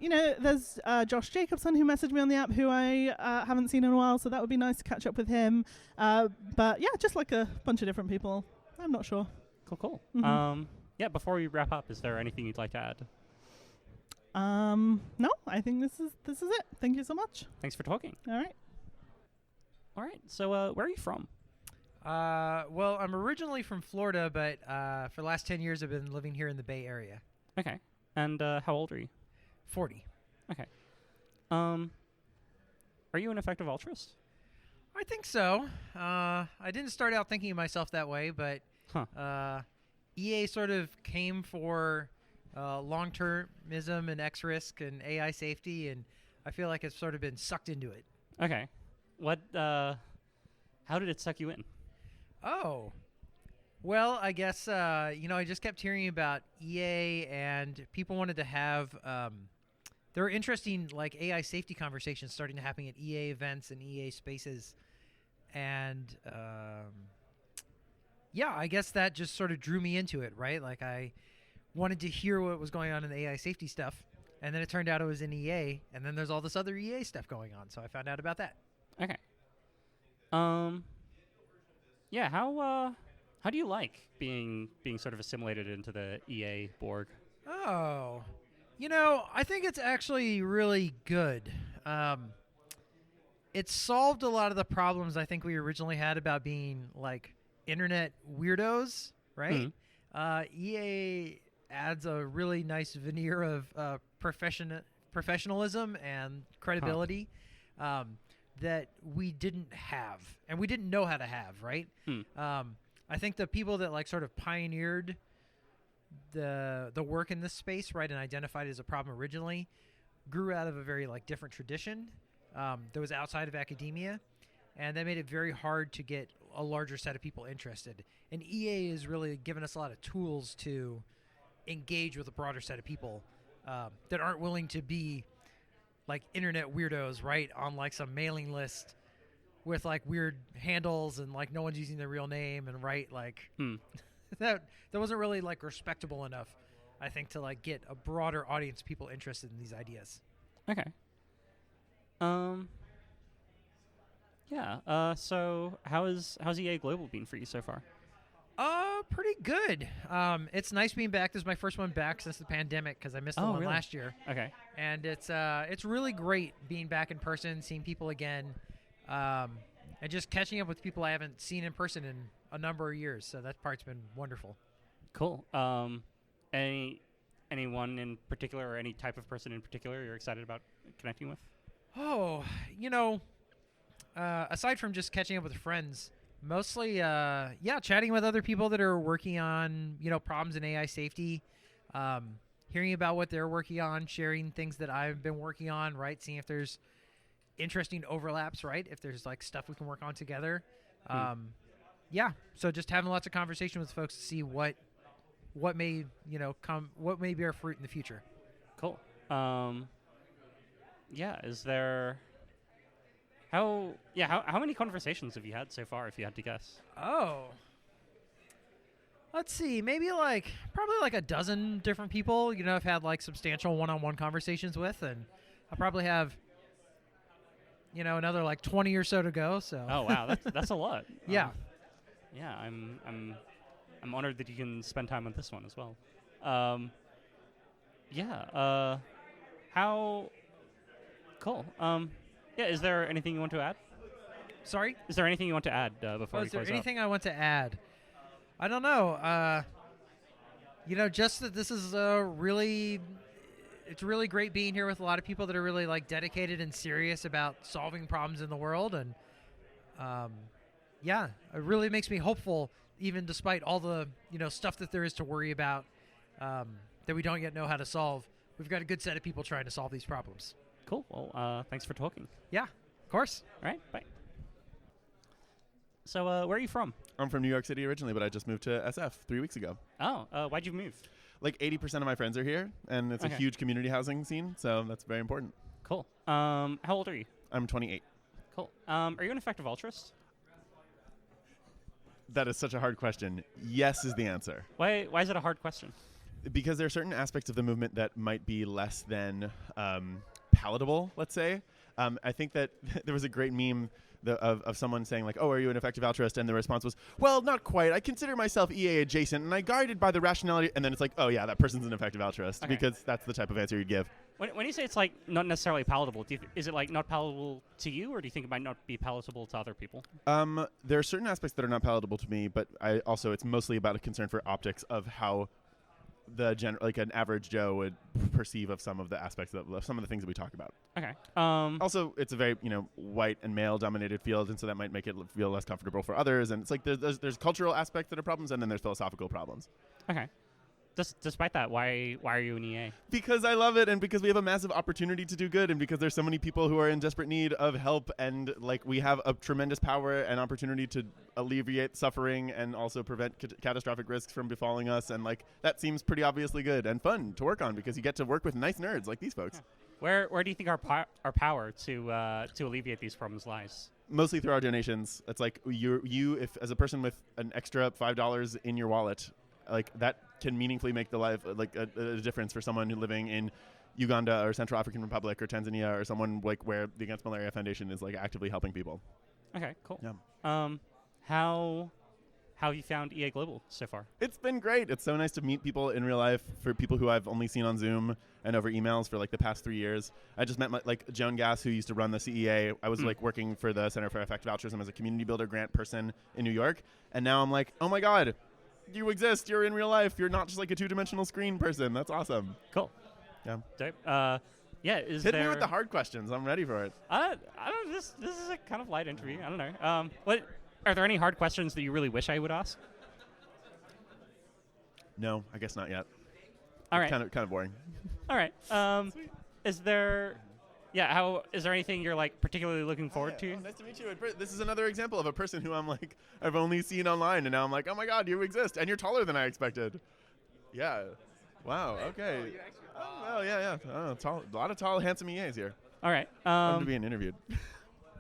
there's Josh Jacobson who messaged me on the app who I haven't seen in a while, so that would be nice to catch up with him. But yeah, just like a bunch of different people. I'm not sure. Cool. Mm-hmm. Yeah, before we wrap up, is there anything you'd like to add? No, I think this is it. Thank you so much. Thanks for talking. All right. So where are you from? Well, I'm originally from Florida, but for the last 10 years I've been living here in the Bay Area. Okay. And how old are you? 40. Okay. Are you an effective altruist? I think so. I didn't start out thinking of myself that way, but EA sort of came for long-termism and X-risk and AI safety, and I feel like it's sort of been sucked into it. Okay. How did it suck you in? Oh. Well, I guess, I just kept hearing about EA, and people wanted to have there are interesting like AI safety conversations starting to happen at EA events and EA spaces, and I guess that just sort of drew me into it, right? Like I wanted to hear what was going on in the AI safety stuff, and then it turned out it was in EA, and then there's all this other EA stuff going on, so I found out about that. Okay. Yeah. How do you like being sort of assimilated into the EA Borg? Oh, I think it's actually really good. It solved a lot of the problems I think we originally had about being like internet weirdos, right? EA adds a really nice veneer of professionalism and credibility that we didn't have, and we didn't know how to have, right? I think the people that like sort of pioneered the work in this space, right, and identified it as a problem originally, grew out of a very like different tradition that was outside of academia, and that made it very hard to get a larger set of people interested. And EA has really given us a lot of tools to engage with a broader set of people that aren't willing to be like internet weirdos, right, on like some mailing list with like weird handles and like no one's using their real name, and right, like that wasn't really like respectable enough, I think, to like get a broader audience of people interested in these ideas. Okay. Yeah. So how's EA Global been for you so far? Pretty good. It's nice being back. This is my first one back since the pandemic because I missed the one really? last year. Okay. And it's really great being back in person, seeing people again, and just catching up with people I haven't seen in person in a number of years. So that part's been wonderful. Cool. Anyone in particular or any type of person in particular you're excited about connecting with? Oh, aside from just catching up with friends, mostly, chatting with other people that are working on, problems in AI safety, hearing about what they're working on, sharing things that I've been working on, right? Seeing if there's interesting overlaps, right? If there's like stuff we can work on together. So just having lots of conversation with folks to see what may, what may bear fruit in the future. Cool. Is there... How many conversations have you had so far, if you had to guess? Oh. Let's see. Maybe probably like a dozen different people, I've had like substantial one-on-one conversations with, and I'll probably have, another like 20 or so to go. So. Oh, wow. That's a lot. Yeah. I'm honored that you can spend time on this one as well. How cool. Is there anything you want to add? Sorry? Is there anything you want to add before we close out? Is there anything I want to add? I don't know. Just that this is it's really great being here with a lot of people that are really like dedicated and serious about solving problems in the world. And it really makes me hopeful, even despite all the, stuff that there is to worry about that we don't yet know how to solve. We've got a good set of people trying to solve these problems. Cool. Well, thanks for talking. Yeah, of course. All right, bye. So, where are you from? I'm from New York City originally, but I just moved to SF 3 weeks ago. Oh, why'd you move? Like 80% of my friends are here, and it's a huge community housing scene, so that's very important. Cool. How old are you? I'm 28. Cool. Are you an effective altruist? That is such a hard question. Yes is the answer. Why is it a hard question? Because there are certain aspects of the movement that might be less than palatable, let's say. I think that there was a great meme of someone saying like, oh, are you an effective altruist? And the response was, well, not quite. I consider myself EA adjacent, and I guided by the rationality. And then it's like, oh, yeah, that person's an effective altruist, because that's the type of answer you'd give. When you say it's like not necessarily palatable, is it like not palatable to you, or do you think it might not be palatable to other people? There are certain aspects that are not palatable to me, but it's mostly about a concern for optics of how an average Joe would perceive of some of the aspects of some of the things that we talk about. Okay. Also, it's a very white and male dominated field, and so that might make it feel less comfortable for others. And it's like there's cultural aspects that are problems, and then there's philosophical problems. Okay. Despite that, why are you an EA? Because I love it, and because we have a massive opportunity to do good, and because there's so many people who are in desperate need of help, and like we have a tremendous power and opportunity to alleviate suffering and also prevent catastrophic risks from befalling us, and like that seems pretty obviously good and fun to work on because you get to work with nice nerds like these folks. Yeah. Where do you think our power to alleviate these problems lies? Mostly through our donations. It's like you if as a person with an extra $5 in your wallet, like that can meaningfully make the life like a difference for someone who living in Uganda or Central African Republic or Tanzania or someone like where the Against Malaria Foundation is like actively helping people. Okay, cool. Yeah. How have you found EA Global so far? It's been great. It's so nice to meet people in real life, for people who I've only seen on Zoom and over emails for like the past 3 years. I just met like Joan Gass, who used to run the CEA. I was like working for the Center for Effective Altruism as a community builder grant person in New York. And now I'm like, oh my God, you exist. You're in real life. You're not just like a 2-dimensional screen person. That's awesome. Cool. Yeah. Dope. Yeah, Hit me with the hard questions. I'm ready for it. I don't. This is a kind of light interview. I don't know. What are there any hard questions that you really wish I would ask? No, I guess not yet. All right. Kind of boring. All right. Is there anything you're like particularly looking forward to? Oh, nice to meet you. This is another example of a person wwho I've only seen online, and now I'm like, oh my God, you exist, and you're taller than I expected. Yeah. Wow. Okay. Oh, yeah. A lot of tall, handsome EAs here. All right. I'm being interviewed.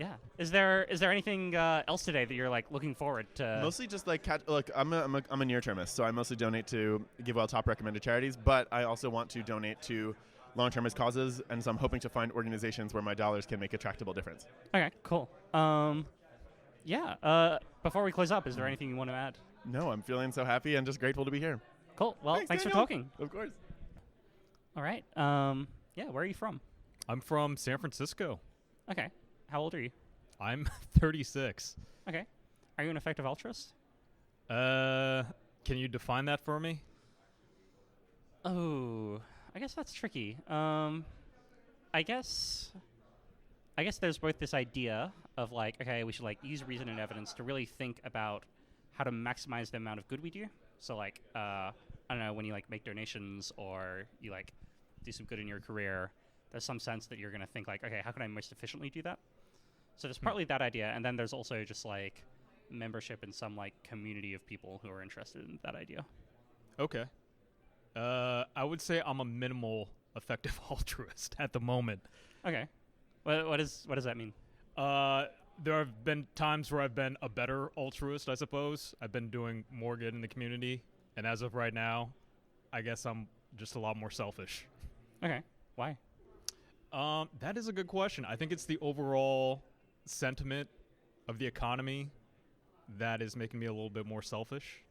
Yeah. Is there anything else today that you're like looking forward to? Mostly just like look, I'm a near-termist, so I mostly donate to GiveWell top recommended charities, but I also want to donate to long-termist causes, and so I'm hoping to find organizations where my dollars can make a tractable difference. Okay. Cool. Before we close up, is there anything you want to add? No, I'm feeling so happy and just grateful to be here. Cool. Well, thanks for Daniel. talking. Of course. All right. Where are you from? I'm from San Francisco. Okay. How old are you? I'm 36. Okay. Are you an effective altruist? Can you define that for me? Oh, I guess that's tricky. I guess there's both this idea of like, okay, we should like use reason and evidence to really think about how to maximize the amount of good we do. So like, I don't know, when you like make donations or you like do some good in your career, there's some sense that you're going to think like, okay, how can I most efficiently do that? So there's partly that idea, and then there's also just like membership in some like community of people who are interested in that idea. Okay. I would say I'm a minimal effective altruist at the moment. Okay. What does that mean? There have been times where I've been a better altruist, I suppose. I've been doing more good in the community, and as of right now, I guess I'm just a lot more selfish. Okay. Why? That is a good question. I think it's the overall sentiment of the economy that is making me a little bit more selfish.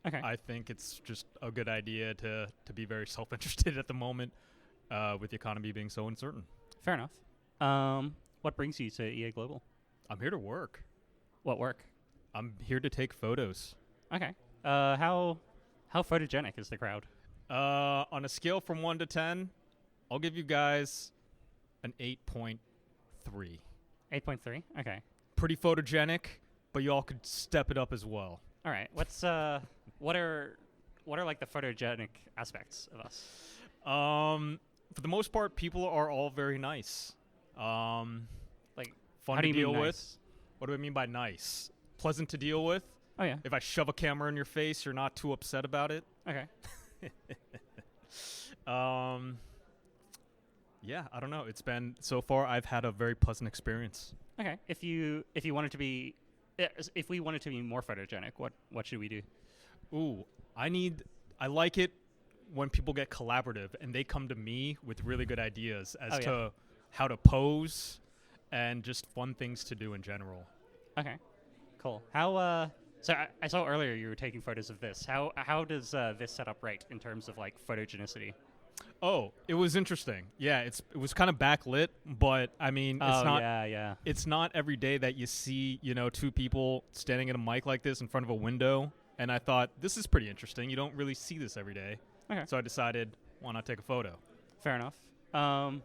Okay. I think it's just a good idea to be very self-interested at the moment, with the economy being so uncertain. Fair enough. What brings you to EA Global? I'm here to work. What work? I'm here to take photos. Okay. How photogenic is the crowd? On a scale from 1 to 10, I'll give you guys an 8.3. 8.3? Okay. Pretty photogenic, but you all could step it up as well. All right. What are like the photogenic aspects of us? For the most part, people are all very nice. Like fun how do to you deal mean with. nice? What do I mean by nice? Pleasant to deal with. Oh yeah. If I shove a camera in your face, you're not too upset about it. Okay. Yeah, I don't know. It's been so far. I've had a very pleasant experience. Okay. If we wanted to be more photogenic, what should we do? Ooh, I like it when people get collaborative and they come to me with really good ideas as to how to pose and just fun things to do in general. Okay. Cool. How so I saw earlier you were taking photos of this. How does this set up right in terms of like photogenicity? Oh, it was interesting. Yeah, it was kind of backlit, but I mean, it's not. Yeah. It's not every day that you see, two people standing at a mic like this in front of a window. And I thought, this is pretty interesting. You don't really see this every day. Okay. So I decided, why not take a photo? Fair enough. So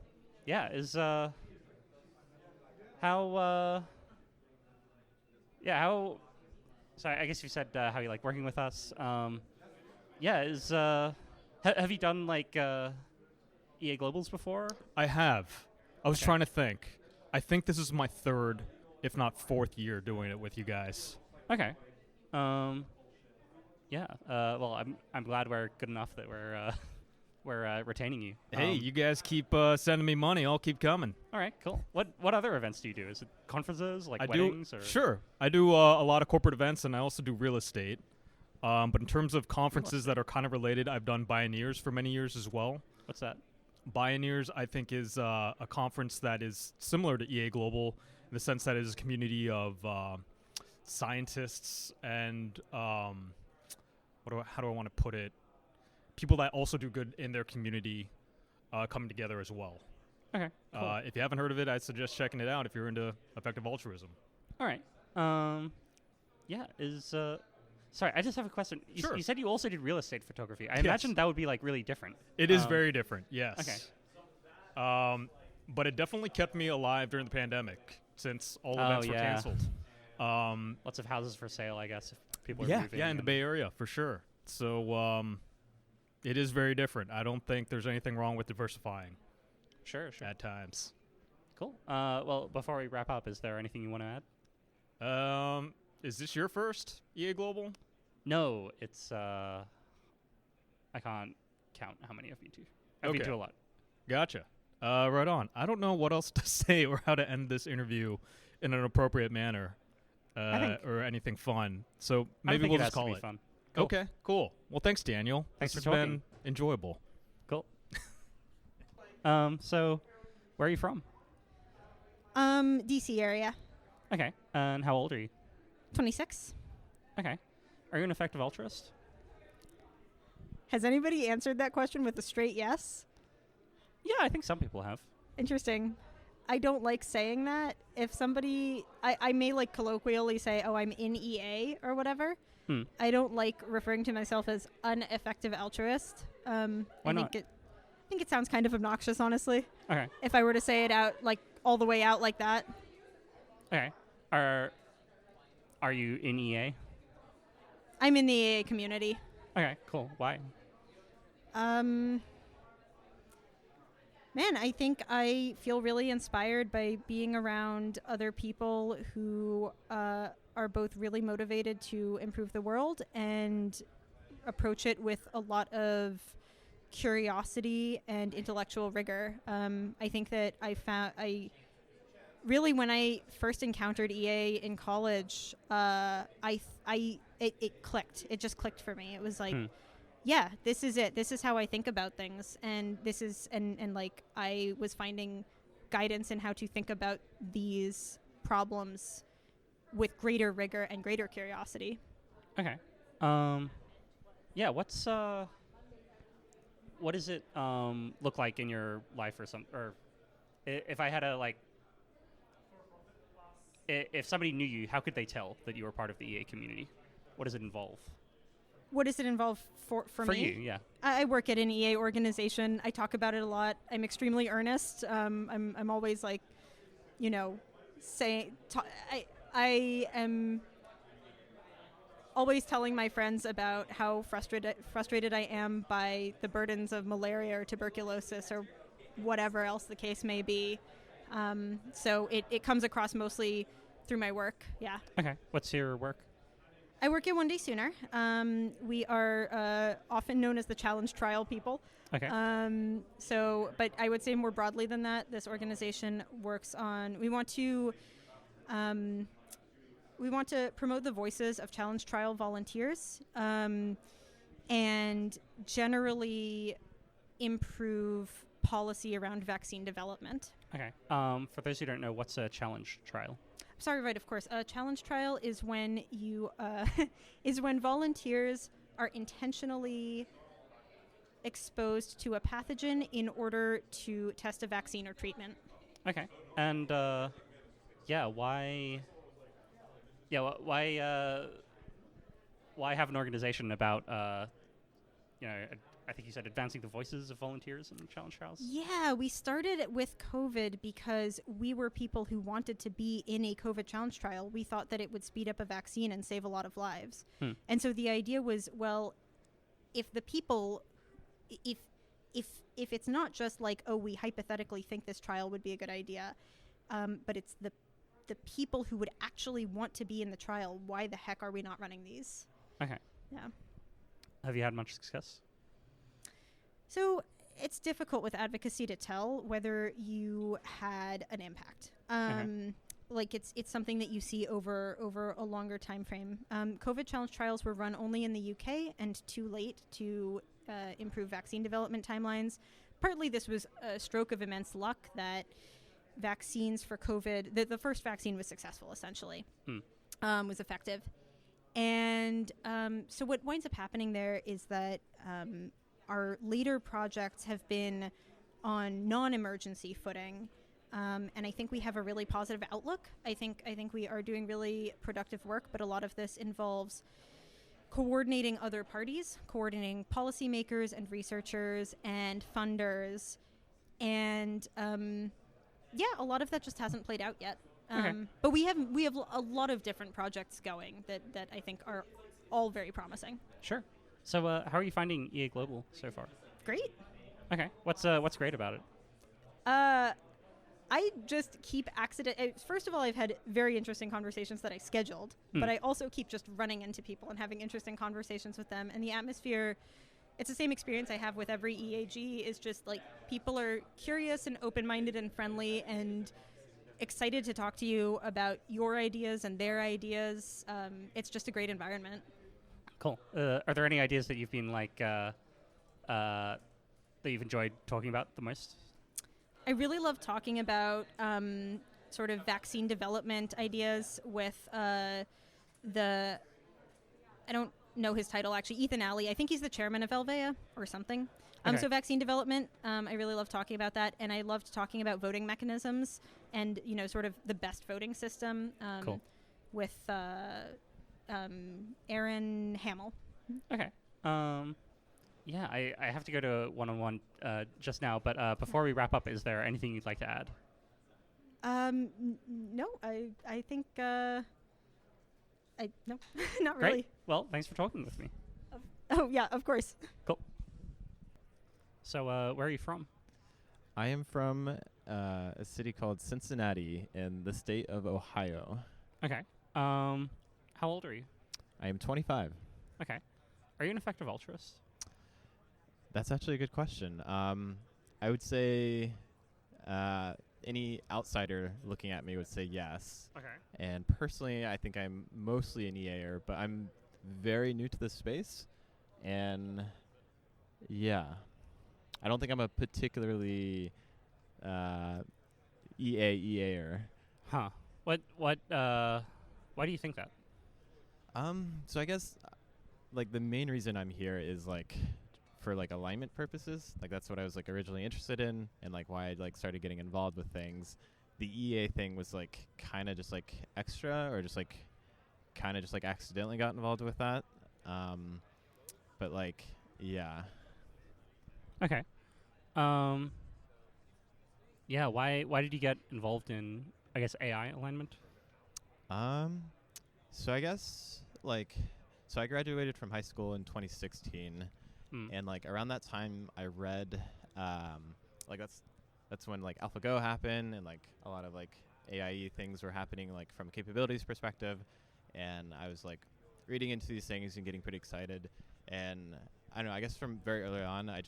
I guess you said how you like working with us. Have you done like EA Globals before? I have. I was trying to think. I think this is my third, if not fourth year doing it with you guys. Okay. Well, I'm glad we're good enough that we're We're retaining you. Hey, you guys keep sending me money. I'll keep coming. All right, cool. What other events do you do? Is it conferences, like weddings? Sure. I do a lot of corporate events, and I also do real estate. But in terms of conferences that are kind of related, I've done Bioneers for many years as well. What's that? Bioneers, I think, is a conference that is similar to EA Global in the sense that it is a community of scientists and how do I want to put it? People that also do good in their community coming together as well. Okay. Cool. If you haven't heard of it, I'd suggest checking it out if you're into effective altruism. All right. Yeah. Sorry, I just have a question. Sure. You said you also did real estate photography. I imagine that would be like really different. It is very different. Yes. Okay. But it definitely kept me alive during the pandemic since all events were canceled. Lots of houses for sale, I guess. If people are moving. Yeah, in the Bay Area for sure. So it is very different. I don't think there's anything wrong with diversifying. Sure. At times. Cool. Well, before we wrap up, is there anything you want to add? Is this your first EA Global? No, it's I can't count how many I've been to. I've been to a lot. Gotcha. Right on. I don't know what else to say or how to end this interview in an appropriate manner or anything fun. So maybe we'll just call it. Fun. Cool. Okay, cool. Well, thanks, Daniel. Thanks this for has talking. been enjoyable. Cool. So where are you from? DC area. Okay. And how old are you? 26. Okay. Are you an effective altruist? Has anybody answered that question with a straight yes? Yeah, I think some people have. Interesting. I don't like saying that. If somebody, I may like colloquially say, oh, I'm in EA or whatever. I don't like referring to myself as an effective altruist. Why not? I think it sounds kind of obnoxious, honestly. Okay. If I were to say it out, like all the way out like that. Okay. Are you in EA? I'm in the EA community. Okay, cool. Why? Man, I think I feel really inspired by being around other people who are both really motivated to improve the world and approach it with a lot of curiosity and intellectual rigor. I think that really, when I first encountered EA in college, it clicked. It just clicked for me. It was like, yeah, this is it. This is how I think about things. And this is, and like, I was finding guidance in how to think about these problems with greater rigor and greater curiosity. Okay. Yeah, what does it look like in your life or if I had a, like, if somebody knew you, how could they tell that you were part of the EA community? What does it involve? What does it involve for me? For you, yeah. I work at an EA organization. I talk about it a lot. I'm extremely earnest. I'm always like, I am always telling my friends about how frustrated I am by the burdens of malaria or tuberculosis or whatever else the case may be. So it comes across mostly through my work. Yeah. Okay. What's your work? I work at One Day Sooner. We are often known as the challenge trial people. Okay. But I would say more broadly than that, this organization works on, we want to promote the voices of challenge trial volunteers and generally improve policy around vaccine development. Okay. For those who don't know, what's a challenge trial? Sorry, right, of course. A challenge trial is when you when volunteers are intentionally exposed to a pathogen in order to test a vaccine or treatment. Okay. And why have an organization about I think you said advancing the voices of volunteers in challenge trials? Yeah, we started it with COVID because we were people who wanted to be in a COVID challenge trial. We thought that it would speed up a vaccine and save a lot of lives. And so the idea was, well, if the people, if it's not just like, oh, we hypothetically think this trial would be a good idea, but it's the people who would actually want to be in the trial, why the heck are we not running these? Okay. Yeah. Have you had much success? So it's difficult with advocacy to tell whether you had an impact. Like it's something that you see over a longer time frame. COVID challenge trials were run only in the UK and too late to improve vaccine development timelines. Partly this was a stroke of immense luck that vaccines for COVID, the first vaccine was successful essentially, was effective. And so what winds up happening there is that our later projects have been on non-emergency footing. And I think we have a really positive outlook. I think we are doing really productive work, but a lot of this involves coordinating other parties, coordinating policymakers and researchers and funders. And a lot of that just hasn't played out yet. But we have a lot of different projects going that I think are all very promising. Sure. So how are you finding EA Global so far? Great. Okay. What's great about it? I just keep first of all, I've had very interesting conversations that I scheduled, but I also keep just running into people and having interesting conversations with them. And the atmosphere, it's the same experience I have with every EAG, is just like people are curious and open-minded and friendly and excited to talk to you about your ideas and their ideas. It's just a great environment. Cool. Are there any ideas that you've been like that you've enjoyed talking about the most? I really love talking about sort of vaccine development ideas with I don't know his title actually, Ethan Alley. I think he's the chairman of Elvea or something. So vaccine development, I really love talking about that, and I loved talking about voting mechanisms and sort of the best voting system with Aaron Hamill. Okay. Yeah, I have to go to one-on-one just now, but before we wrap up, is there anything you'd like to add? No, I think no, not Great. really. Well, thanks for talking with me. Oh yeah, of course. Cool. So, where are you from? I am from a city called Cincinnati in the state of Ohio. Okay. How old are you? I am 25. Okay. Are you an effective altruist? That's actually a good question. I would say any outsider looking at me would say yes. Okay. And personally, I think I'm mostly an EAer, but I'm very new to this space. And yeah, I don't think I'm a particularly EAer. Huh. Why do you think that? So I guess like the main reason I'm here is like for like alignment purposes. Like that's what I was like originally interested in, and like why I like started getting involved with things. The EA thing was like kind of just like extra, or just like kind of just like accidentally got involved with that. But like yeah. Okay. Yeah, why did you get involved in, I guess, AI alignment? So I guess like I graduated from high school in 2016. And like around that time I read like that's when like AlphaGo happened, and like a lot of like AI things were happening like from a capabilities perspective, and I was like reading into these things and getting pretty excited. And I don't know, I guess from very early on I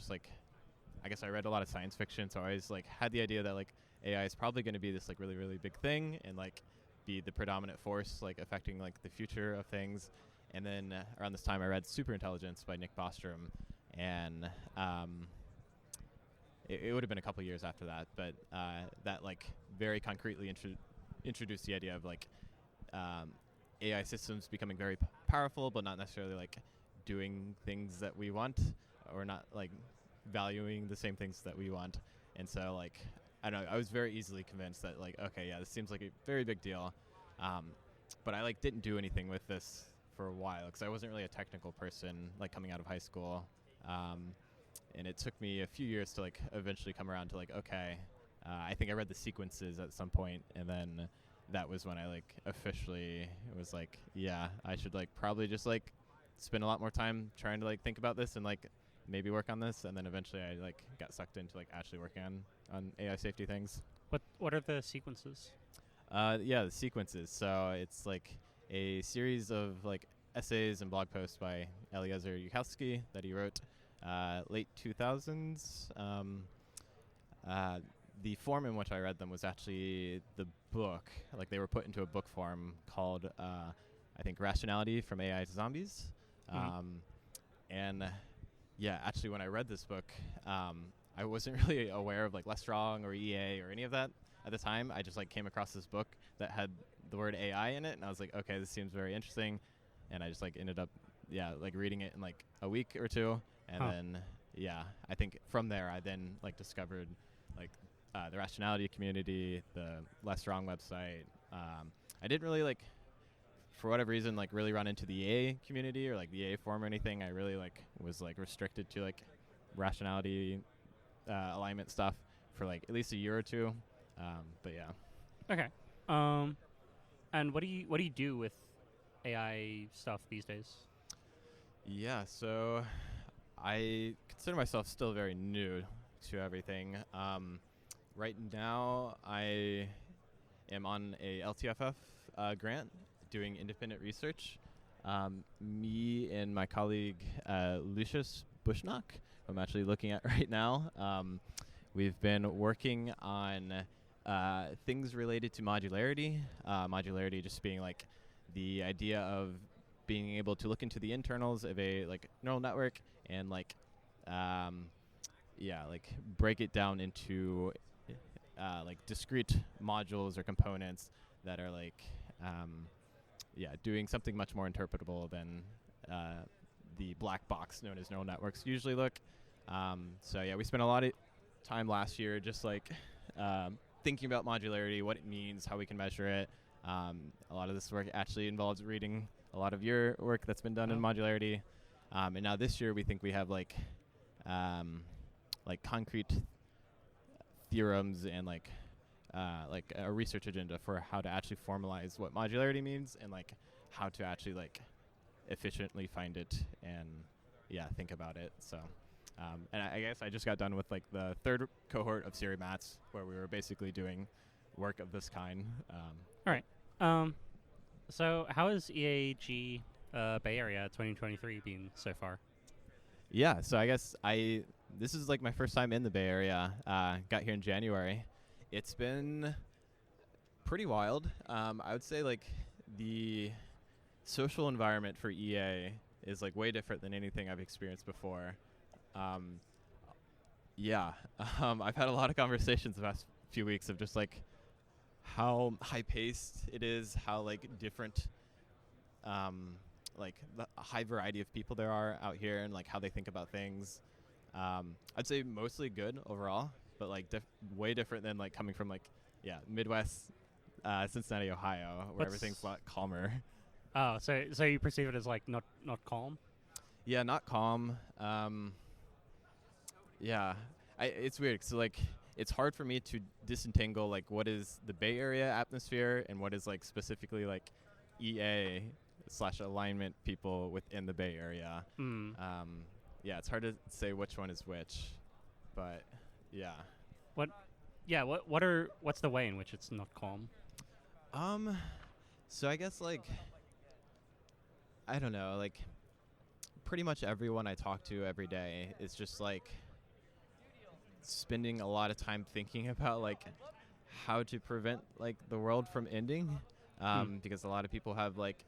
read a lot of science fiction, so I always like had the idea that like AI is probably going to be this like really, really big thing and like be the predominant force like affecting like the future of things. And then around this time I read Superintelligence by Nick Bostrom, and it would have been a couple years after that, but that like very concretely introduced the idea of like AI systems becoming very powerful, but not necessarily like doing things that we want, or not like valuing the same things that we want. And so like I don't know, I was very easily convinced that like, okay, yeah, this seems like a very big deal, but I like didn't do anything with this for a while because I wasn't really a technical person like coming out of high school, and it took me a few years to like eventually come around to like, okay, I think I read the sequences at some point, and then that was when I like officially was like, yeah, I should like probably just like spend a lot more time trying to like think about this and like maybe work on this. And then eventually I like got sucked into like actually working on AI safety things. What are the sequences? Yeah, the sequences. So it's like a series of like essays and blog posts by Eliezer Yudkowsky that he wrote late 2000s. The form in which I read them was actually the book. Like they were put into a book form called, I think, Rationality from AI to Zombies. And yeah, actually, when I read this book, I wasn't really aware of like Less Strong or EA or any of that at the time. I just like came across this book that had the word AI in it, and I was like, okay, this seems very interesting. And I just like ended up, like reading it in like a week or two, and then I think from there I then like discovered like the Rationality community, the Less Strong website. I didn't really like, for whatever reason, like really run into the EA community or like the EA forum or anything. I really like was like restricted to like Rationality alignment stuff for like at least a year or two. But yeah. Okay. And what do you do with AI stuff these days? Yeah, so I consider myself still very new to everything. Right now, I am on a LTFF grant doing independent research. Me and my colleague Lucius Bushnock, who I'm actually looking at right now, we've been working on things related to modularity. Modularity just being like the idea of being able to look into the internals of a like neural network and like like break it down into like discrete modules or components that are like doing something much more interpretable than the black box known as neural networks usually look. So yeah, we spent a lot of time last year just like thinking about modularity, what it means, how we can measure it. A lot of this work actually involves reading a lot of your work that's been done in modularity. And now this year we think we have like concrete theorems and like a research agenda for how to actually formalize what modularity means and like how to actually like efficiently find it and think about it. So and I guess I just got done with like the third cohort of Siri Mats where we were basically doing work of this kind. All right. So how has EAG Bay Area 2023 been so far? Yeah, so I guess this is like my first time in the Bay Area. Got here in January. It's been pretty wild. I would say like the social environment for EA is like way different than anything I've experienced before. I've had a lot of conversations the past few weeks of just like how high-paced it is, how like different like the high variety of people there are out here and like how they think about things. I'd say mostly good overall, but like way different than like coming from like Midwest Cincinnati, Ohio, where everything's a lot calmer. Oh, so you perceive it as like not calm? Yeah, not calm. It's weird. So like it's hard for me to disentangle like what is the Bay Area atmosphere and what is like specifically like EA/alignment people within the Bay Area. It's hard to say which one is which, but what's the way in which it's not calm? So I guess like I don't know, like pretty much everyone I talk to every day is just like spending a lot of time thinking about like how to prevent like the world from ending, because a lot of people have like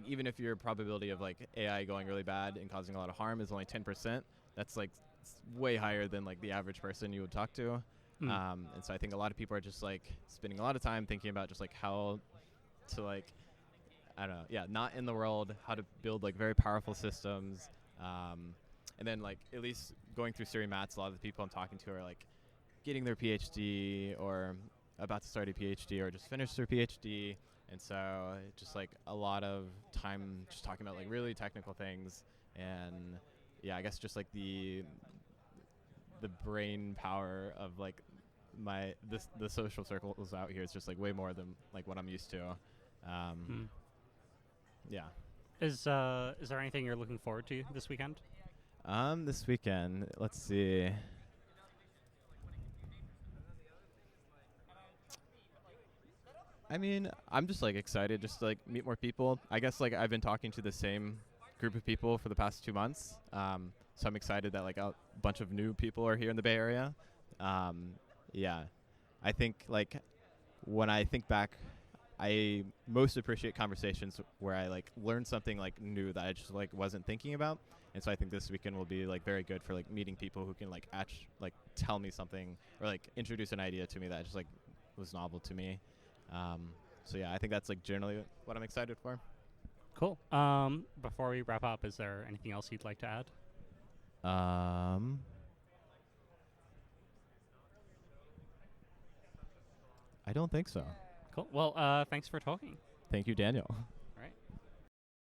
even if your probability of like AI going really bad and causing a lot of harm is only 10%, that's like way higher than like the average person you would talk to. And so I think a lot of people are just like spending a lot of time thinking about just like how to like not in the world, how to build like very powerful systems. And then like at least going through Siri Mats, a lot of the people I'm talking to are like getting their PhD or about to start a PhD or just finished their PhD. And so just like a lot of time just talking about like really technical things. And I guess just like the brain power of like the social circles out here is just like way more than like what I'm used to. Is there anything you're looking forward to this weekend? This weekend, let's see. I mean, I'm just like excited just to like meet more people. I guess like I've been talking to the same group of people for the past 2 months. So I'm excited that like a bunch of new people are here in the Bay Area. Yeah, I think like when I think back, I most appreciate conversations where I like learn something like new that I just like wasn't thinking about. And so I think this weekend will be like very good for like meeting people who can like tell me something or like introduce an idea to me that just like was novel to me. So yeah, I think that's like generally what I'm excited for. Cool. Before we wrap up, is there anything else you'd like to add? I don't think so. Cool. Well, thanks for talking. Thank you, Daniel.